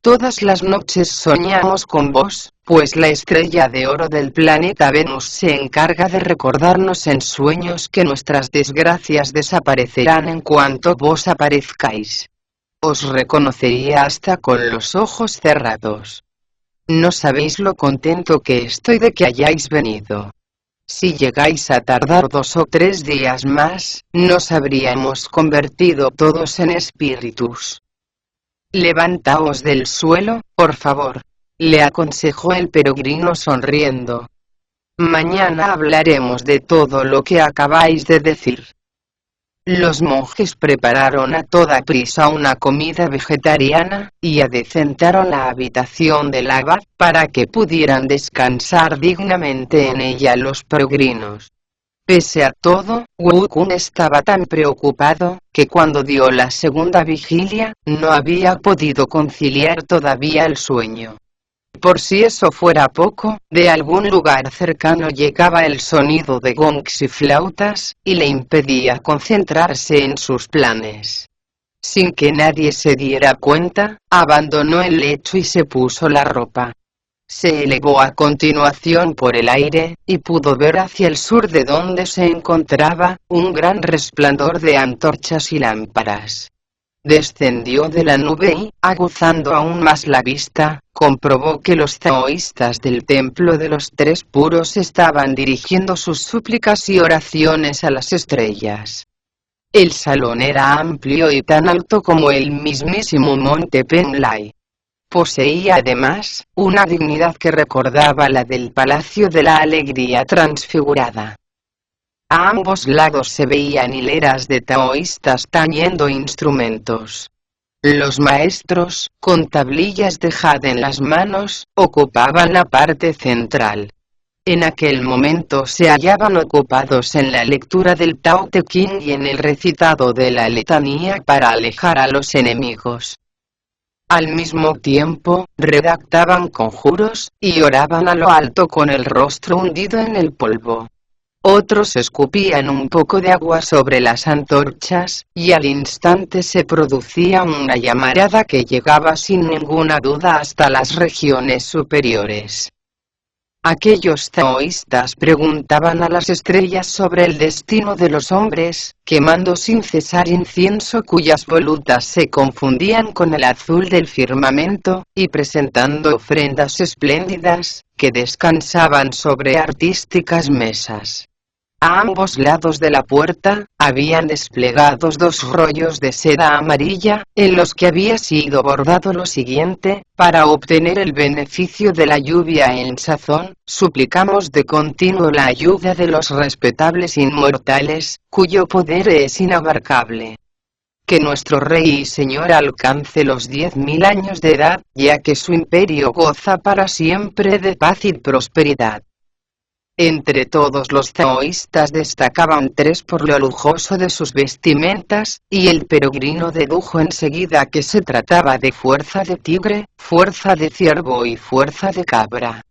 «Todas las noches soñamos con vos, pues la estrella de oro del planeta Venus se encarga de recordarnos en sueños que nuestras desgracias desaparecerán en cuanto vos aparezcáis. Os reconocería hasta con los ojos cerrados. No sabéis lo contento que estoy de que hayáis venido. Si llegáis a tardar 2 o 3 días más, nos habríamos convertido todos en espíritus». «Levantaos del suelo, por favor», le aconsejó el peregrino sonriendo. «Mañana hablaremos de todo lo que acabáis de decir». Los monjes prepararon a toda prisa una comida vegetariana, y adecentaron la habitación del abad, para que pudieran descansar dignamente en ella los peregrinos. Pese a todo, Wu-kun estaba tan preocupado, que cuando dio la segunda vigilia, no había podido conciliar todavía el sueño. Por si eso fuera poco, de algún lugar cercano llegaba el sonido de gongs y flautas, y le impedía concentrarse en sus planes. Sin que nadie se diera cuenta, abandonó el lecho y se puso la ropa. Se elevó a continuación por el aire, y pudo ver hacia el sur de donde se encontraba, un gran resplandor de antorchas y lámparas. Descendió de la nube y, aguzando aún más la vista, comprobó que los taoístas del templo de los Tres Puros estaban dirigiendo sus súplicas y oraciones a las estrellas. El salón era amplio y tan alto como el mismísimo monte Penlai. Poseía además, una dignidad que recordaba la del Palacio de la Alegría transfigurada. A ambos lados se veían hileras de taoístas tañendo instrumentos. Los maestros, con tablillas de jade en las manos, ocupaban la parte central. En aquel momento se hallaban ocupados en la lectura del Tao Te Ching y en el recitado de la letanía para alejar a los enemigos. Al mismo tiempo, redactaban conjuros, y oraban a lo alto con el rostro hundido en el polvo. Otros escupían un poco de agua sobre las antorchas, y al instante se producía una llamarada que llegaba sin ninguna duda hasta las regiones superiores. Aquellos taoístas preguntaban a las estrellas sobre el destino de los hombres, quemando sin cesar incienso cuyas volutas se confundían con el azul del firmamento, y presentando ofrendas espléndidas, que descansaban sobre artísticas mesas. A ambos lados de la puerta, habían desplegados 2 rollos de seda amarilla, en los que había sido bordado lo siguiente: para obtener el beneficio de la lluvia en sazón, suplicamos de continuo la ayuda de los respetables inmortales, cuyo poder es inabarcable. que nuestro rey y señor alcance los 10.000 años de edad, ya que su imperio goza para siempre de paz y prosperidad. Entre todos los taoístas destacaban tres por lo lujoso de sus vestimentas, y el peregrino dedujo enseguida que se trataba de fuerza de tigre, fuerza de ciervo y fuerza de cabra.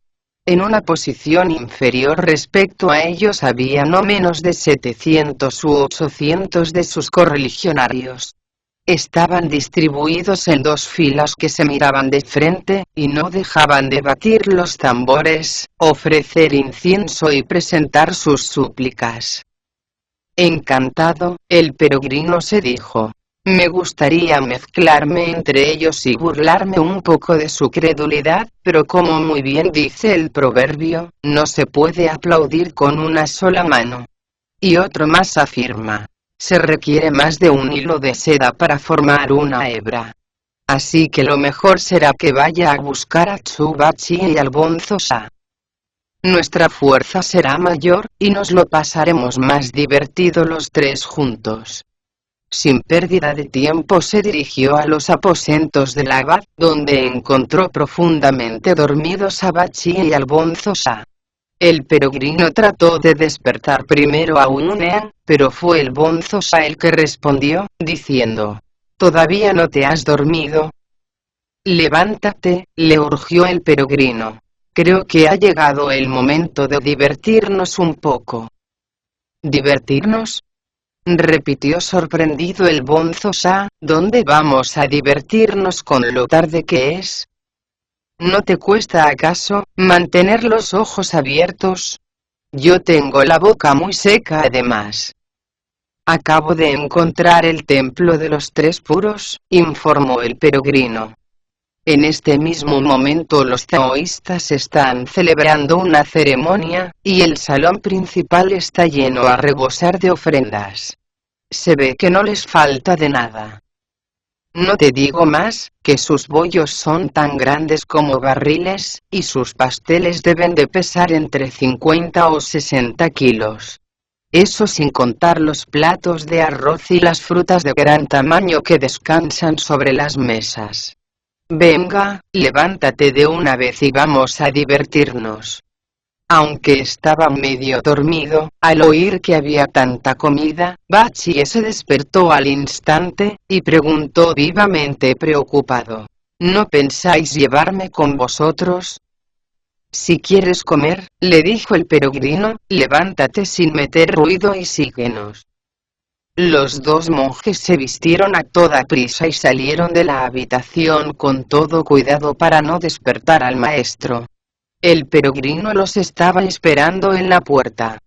En una posición inferior respecto a ellos había no menos de 700 u 800 de sus correligionarios. Estaban distribuidos en dos filas que se miraban de frente, y no dejaban de batir los tambores, ofrecer incienso y presentar sus súplicas. Encantado, el peregrino se dijo: me gustaría mezclarme entre ellos y burlarme un poco de su credulidad, pero como muy bien dice el proverbio, no se puede aplaudir con una sola mano. Y otro más afirma: se requiere más de un hilo de seda para formar una hebra. Así que lo mejor será que vaya a buscar a Tsubachi y al Bonzo Sa. Nuestra fuerza será mayor, y nos lo pasaremos más divertido los tres juntos. Sin pérdida de tiempo se dirigió a los aposentos del abad, donde encontró profundamente dormidos a Bachi y al Bonzo Sa. El peregrino trató de despertar primero a Unean, pero fue el Bonzo Sa el que respondió, diciendo: ¿todavía no te has dormido? Levántate, le urgió el peregrino. Creo que ha llegado el momento de divertirnos un poco. ¿Divertirnos?, repitió sorprendido el Bonzo Sa. ¿Dónde vamos a divertirnos con lo tarde que es? ¿No te cuesta acaso mantener los ojos abiertos? Yo tengo la boca muy seca además. Acabo de encontrar el templo de los tres puros, informó el peregrino. En este mismo momento los taoístas están celebrando una ceremonia, y el salón principal está lleno a rebosar de ofrendas. Se ve que no les falta de nada. No te digo más, que sus bollos son tan grandes como barriles, y sus pasteles deben de pesar entre 50 o 60 kilos. Eso sin contar los platos de arroz y las frutas de gran tamaño que descansan sobre las mesas. Venga, levántate de una vez y vamos a divertirnos. Aunque estaba medio dormido, al oír que había tanta comida, Bachi se despertó al instante, y preguntó vivamente preocupado: ¿no pensáis llevarme con vosotros? Si quieres comer, le dijo el peregrino, levántate sin meter ruido y síguenos. Los dos monjes se vistieron a toda prisa y salieron de la habitación con todo cuidado para no despertar al maestro. El peregrino los estaba esperando en la puerta.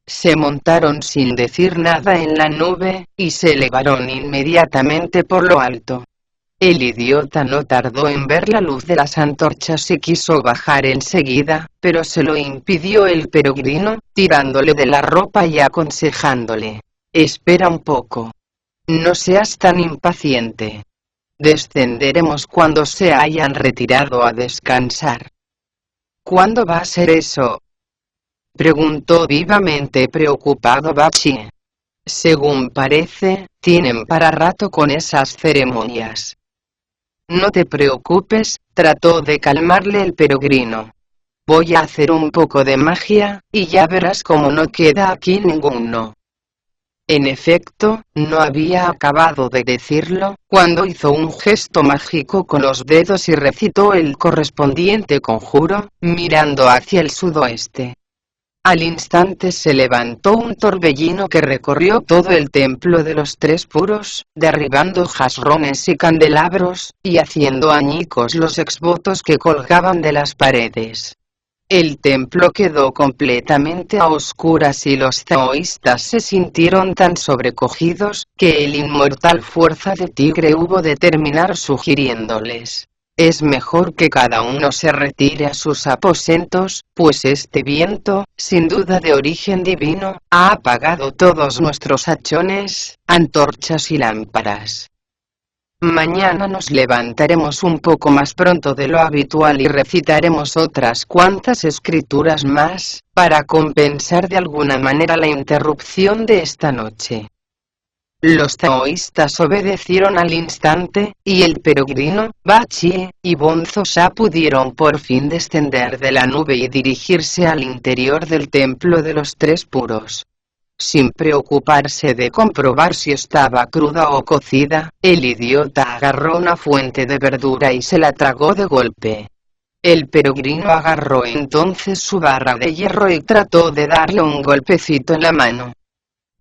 Se montaron sin decir nada en la nube, y se elevaron inmediatamente por lo alto. El idiota no tardó en ver la luz de las antorchas y quiso bajar enseguida, pero se lo impidió el peregrino, tirándole de la ropa y aconsejándole: espera un poco. No seas tan impaciente. Descenderemos cuando se hayan retirado a descansar. ¿Cuándo va a ser eso?, preguntó vivamente preocupado Bachi. Según parece, tienen para rato con esas ceremonias. No te preocupes, trató de calmarle el peregrino. Voy a hacer un poco de magia, y ya verás cómo no queda aquí ninguno. En efecto, no había acabado de decirlo, cuando hizo un gesto mágico con los dedos y recitó el correspondiente conjuro, mirando hacia el sudoeste. Al instante se levantó un torbellino que recorrió todo el templo de los tres puros, derribando jasrones y candelabros, y haciendo añicos los exvotos que colgaban de las paredes. El templo quedó completamente a oscuras y los taoístas se sintieron tan sobrecogidos, que el inmortal fuerza de tigre hubo de terminar sugiriéndoles: es mejor que cada uno se retire a sus aposentos, pues este viento, sin duda de origen divino, ha apagado todos nuestros hachones, antorchas y lámparas. Mañana nos levantaremos un poco más pronto de lo habitual y recitaremos otras cuantas escrituras más, para compensar de alguna manera la interrupción de esta noche. Los taoístas obedecieron al instante, y el peregrino, Bachie, y Bonzo ya pudieron por fin descender de la nube y dirigirse al interior del templo de los tres puros. Sin preocuparse de comprobar si estaba cruda o cocida, el idiota agarró una fuente de verdura y se la tragó de golpe. El peregrino agarró entonces su barra de hierro y trató de darle un golpecito en la mano.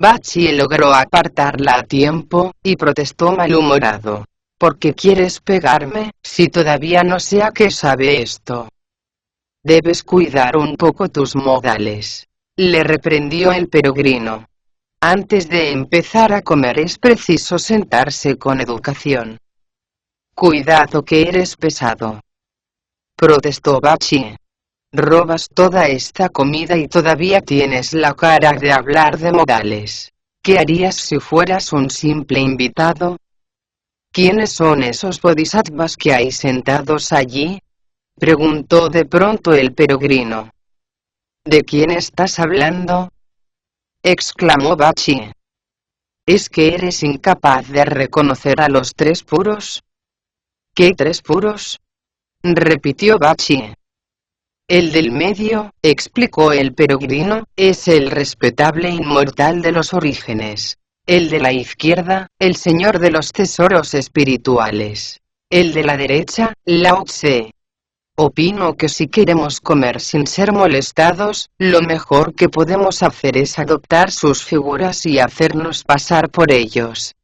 Bachie logró apartarla a tiempo, y protestó malhumorado. ¿Por qué quieres pegarme, si todavía no sé a qué sabe esto? Debes cuidar un poco tus modales, le reprendió el peregrino. Antes de empezar a comer es preciso sentarse con educación. Cuidado que eres pesado, protestó Bachie. Robas toda esta comida y todavía tienes la cara de hablar de modales. ¿Qué harías si fueras un simple invitado? ¿Quiénes son esos bodhisattvas que hay sentados allí? Preguntó de pronto el peregrino. ¿De quién estás hablando? Exclamó Bachie. ¿Es que eres incapaz de reconocer a los tres puros? ¿Qué tres puros? Repitió Bachie. El del medio, explicó el peregrino, es el respetable inmortal de los orígenes. El de la izquierda, el señor de los tesoros espirituales. El de la derecha, Lao Tse. Opino que si queremos comer sin ser molestados, lo mejor que podemos hacer es adoptar sus figuras y hacernos pasar por ellos.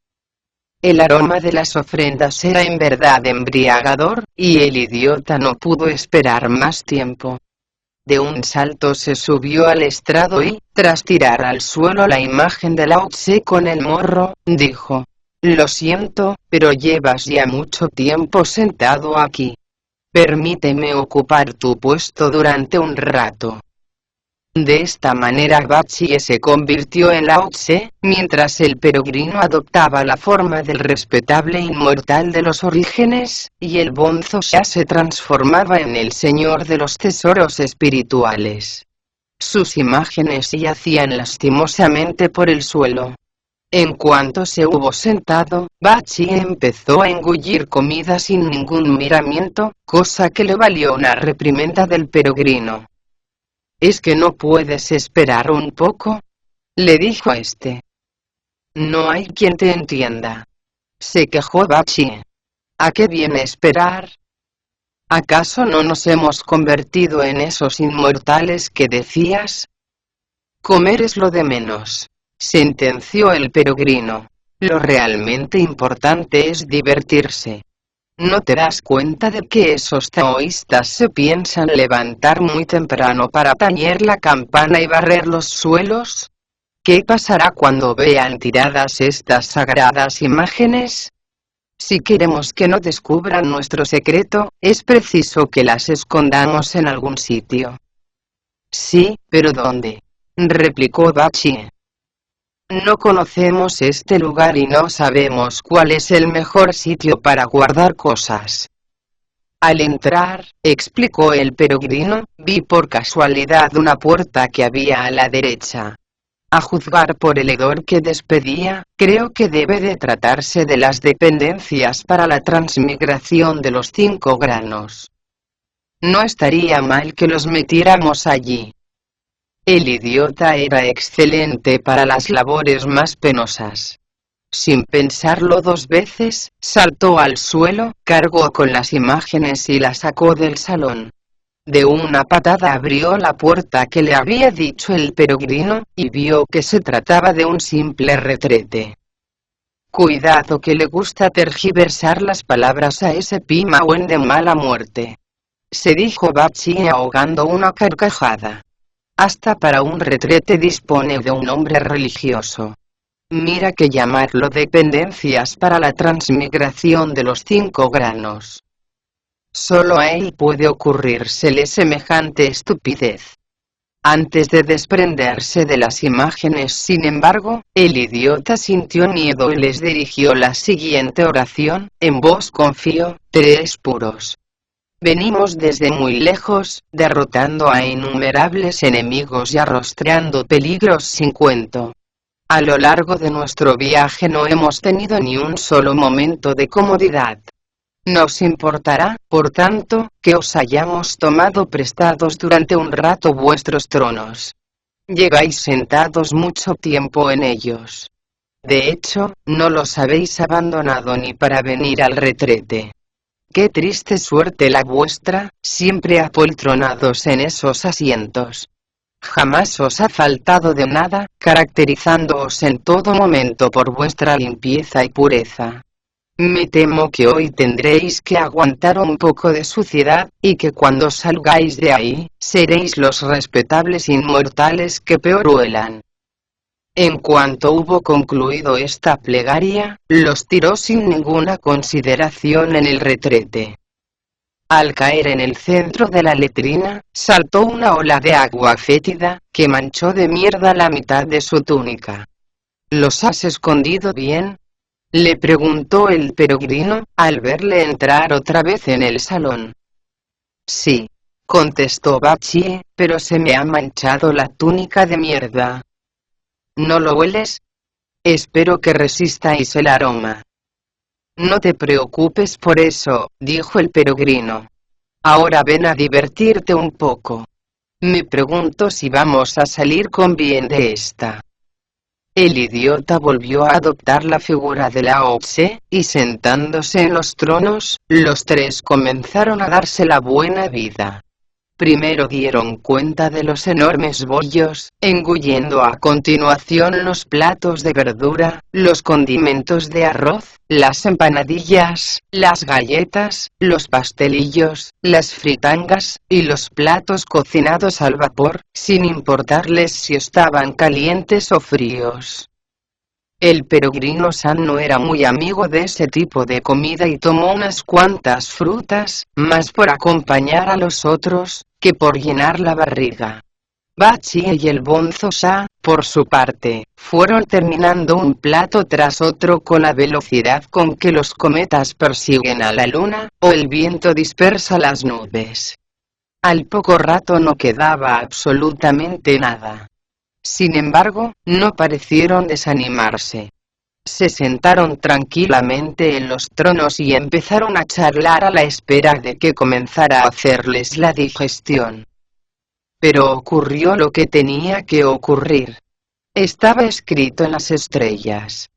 El aroma de las ofrendas era en verdad embriagador, y el idiota no pudo esperar más tiempo. De un salto se subió al estrado y, tras tirar al suelo la imagen de Lao Tse con el morro, dijo: «Lo siento, pero llevas ya mucho tiempo sentado aquí. Permíteme ocupar tu puesto durante un rato». De esta manera Bachie se convirtió en Lao Tse, mientras el peregrino adoptaba la forma del respetable inmortal de los orígenes, y el Bonzo ya se transformaba en el señor de los tesoros espirituales. Sus imágenes yacían lastimosamente por el suelo. En cuanto se hubo sentado, Bachie empezó a engullir comida sin ningún miramiento, cosa que le valió una reprimenda del peregrino. «¿Es que no puedes esperar un poco?», le dijo a este. «No hay quien te entienda», se quejó Bachie. «¿A qué viene esperar? ¿Acaso no nos hemos convertido en esos inmortales que decías? Comer es lo de menos», sentenció el peregrino. «Lo realmente importante es divertirse. ¿No te das cuenta de que esos taoístas se piensan levantar muy temprano para tañer la campana y barrer los suelos? ¿Qué pasará cuando vean tiradas estas sagradas imágenes? Si queremos que no descubran nuestro secreto, es preciso que las escondamos en algún sitio». «Sí, pero ¿dónde?», replicó Bachie. «No conocemos este lugar y no sabemos cuál es el mejor sitio para guardar cosas». Al entrar, explicó el peregrino, vi por casualidad una puerta que había a la derecha. A juzgar por el hedor que despedía, creo que debe de tratarse de las dependencias para la transmigración de los 5 granos. No estaría mal que los metiéramos allí. El idiota era excelente para las labores más penosas. Sin pensarlo 2 veces, saltó al suelo, cargó con las imágenes y las sacó del salón. De una patada abrió la puerta que le había dicho el peregrino, y vio que se trataba de un simple retrete. «Cuidado que le gusta tergiversar las palabras a ese pimauen de mala muerte», se dijo Bachie ahogando una carcajada. «Hasta para un retrete dispone de un hombre religioso. Mira que llamarlo dependencias para la transmigración de los 5 granos. Solo a él puede ocurrírsele semejante estupidez». Antes de desprenderse de las imágenes, sin embargo, el idiota sintió miedo y les dirigió la siguiente oración, en voz confío: «Tres puros. Venimos desde muy lejos, derrotando a innumerables enemigos y arrostrando peligros sin cuento. A lo largo de nuestro viaje no hemos tenido ni un solo momento de comodidad. Nos importará, por tanto, que os hayamos tomado prestados durante un rato vuestros tronos. Lleváis sentados mucho tiempo en ellos. De hecho, no los habéis abandonado ni para venir al retrete. Qué triste suerte la vuestra, siempre apoltronados en esos asientos. Jamás os ha faltado de nada, caracterizándoos en todo momento por vuestra limpieza y pureza. Me temo que hoy tendréis que aguantar un poco de suciedad, y que cuando salgáis de ahí, seréis los respetables inmortales que peor huelan. En cuanto hubo concluido esta plegaria, los tiró sin ninguna consideración en el retrete. Al caer en el centro de la letrina, saltó una ola de agua fétida, que manchó de mierda la mitad de su túnica. ¿Los has escondido bien?, le preguntó el peregrino, al verle entrar otra vez en el salón. Sí, contestó Bachie, pero se me ha manchado la túnica de mierda. ¿No lo hueles? Espero que resistáis el aroma. No te preocupes por eso, dijo el peregrino. Ahora ven a divertirte un poco. Me pregunto si vamos a salir con bien de esta. El idiota volvió a adoptar la figura de Lao Tse, y sentándose en los tronos, los tres comenzaron a darse la buena vida. Primero dieron cuenta de los enormes bollos, engullendo a continuación los platos de verdura, los condimentos de arroz, las empanadillas, las galletas, los pastelillos, las fritangas, y los platos cocinados al vapor, sin importarles si estaban calientes o fríos. El peregrino San no era muy amigo de ese tipo de comida y tomó unas cuantas frutas, más por acompañar a los otros, que por llenar la barriga. Bachie y el bonzo Sha, por su parte, fueron terminando un plato tras otro con la velocidad con que los cometas persiguen a la luna, o el viento dispersa las nubes. Al poco rato no quedaba absolutamente nada. Sin embargo, no parecieron desanimarse. Se sentaron tranquilamente en los tronos y empezaron a charlar a la espera de que comenzara a hacerles la digestión. Pero ocurrió lo que tenía que ocurrir. Estaba escrito en las estrellas.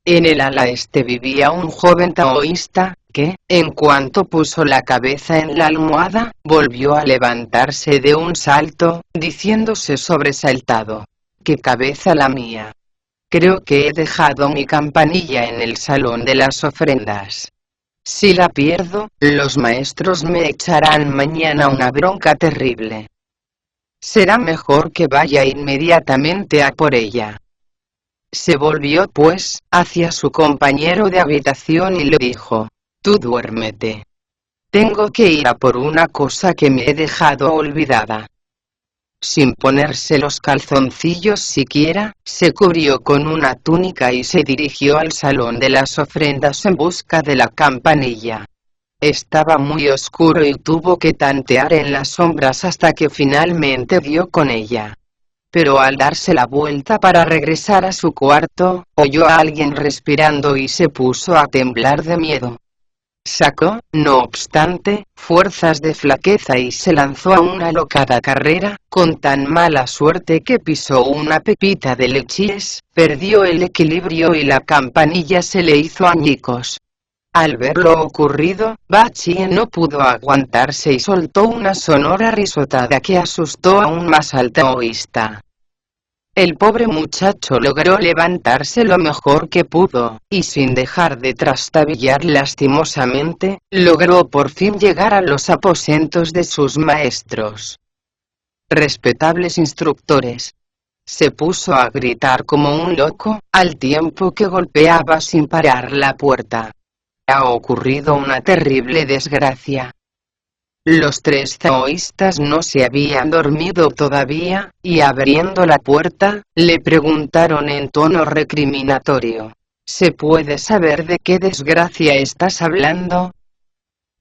En el ala este vivía un joven taoísta, que, en cuanto puso la cabeza en la almohada, volvió a levantarse de un salto, diciéndose sobresaltado: «¡Qué cabeza la mía! Creo que he dejado mi campanilla en el salón de las ofrendas. Si la pierdo, los maestros me echarán mañana una bronca terrible. Será mejor que vaya inmediatamente a por ella». Se volvió pues, hacia su compañero de habitación y le dijo: «Tú duérmete. Tengo que ir a por una cosa que me he dejado olvidada». Sin ponerse los calzoncillos siquiera, se cubrió con una túnica y se dirigió al salón de las ofrendas en busca de la campanilla. Estaba muy oscuro y tuvo que tantear en las sombras hasta que finalmente dio con ella. Pero al darse la vuelta para regresar a su cuarto, oyó a alguien respirando y se puso a temblar de miedo. Sacó, no obstante, fuerzas de flaqueza y se lanzó a una alocada carrera, con tan mala suerte que pisó una pepita de leches, perdió el equilibrio y la campanilla se le hizo añicos. Al ver lo ocurrido, Bachie no pudo aguantarse y soltó una sonora risotada que asustó aún más al taoísta. El pobre muchacho logró levantarse lo mejor que pudo, y sin dejar de trastabillar lastimosamente, logró por fin llegar a los aposentos de sus maestros. «Respetables instructores», se puso a gritar como un loco, al tiempo que golpeaba sin parar la puerta. «Ha ocurrido una terrible desgracia». Los tres taoístas no se habían dormido todavía, y abriendo la puerta, le preguntaron en tono recriminatorio: «¿Se puede saber de qué desgracia estás hablando?».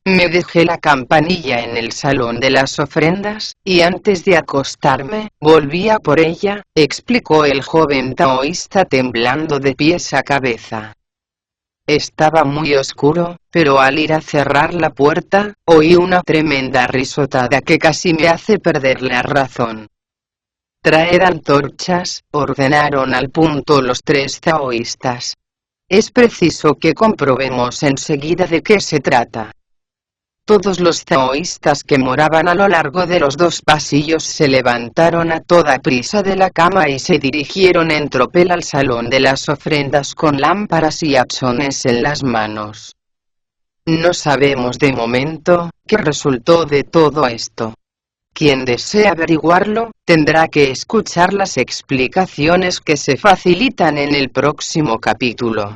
Me dejé la campanilla en el salón de las ofrendas, y antes de acostarme, volví a por ella, explicó el joven taoísta temblando de pies a cabeza. Estaba muy oscuro, pero al ir a cerrar la puerta, oí una tremenda risotada que casi me hace perder la razón. Traed antorchas, ordenaron al punto los tres taoístas. Es preciso que comprobemos enseguida de qué se trata. Todos los taoístas que moraban a lo largo de los dos pasillos se levantaron a toda prisa de la cama y se dirigieron en tropel al salón de las ofrendas con lámparas y hachones en las manos. No sabemos de momento qué resultó de todo esto. Quien desee averiguarlo, tendrá que escuchar las explicaciones que se facilitan en el próximo capítulo.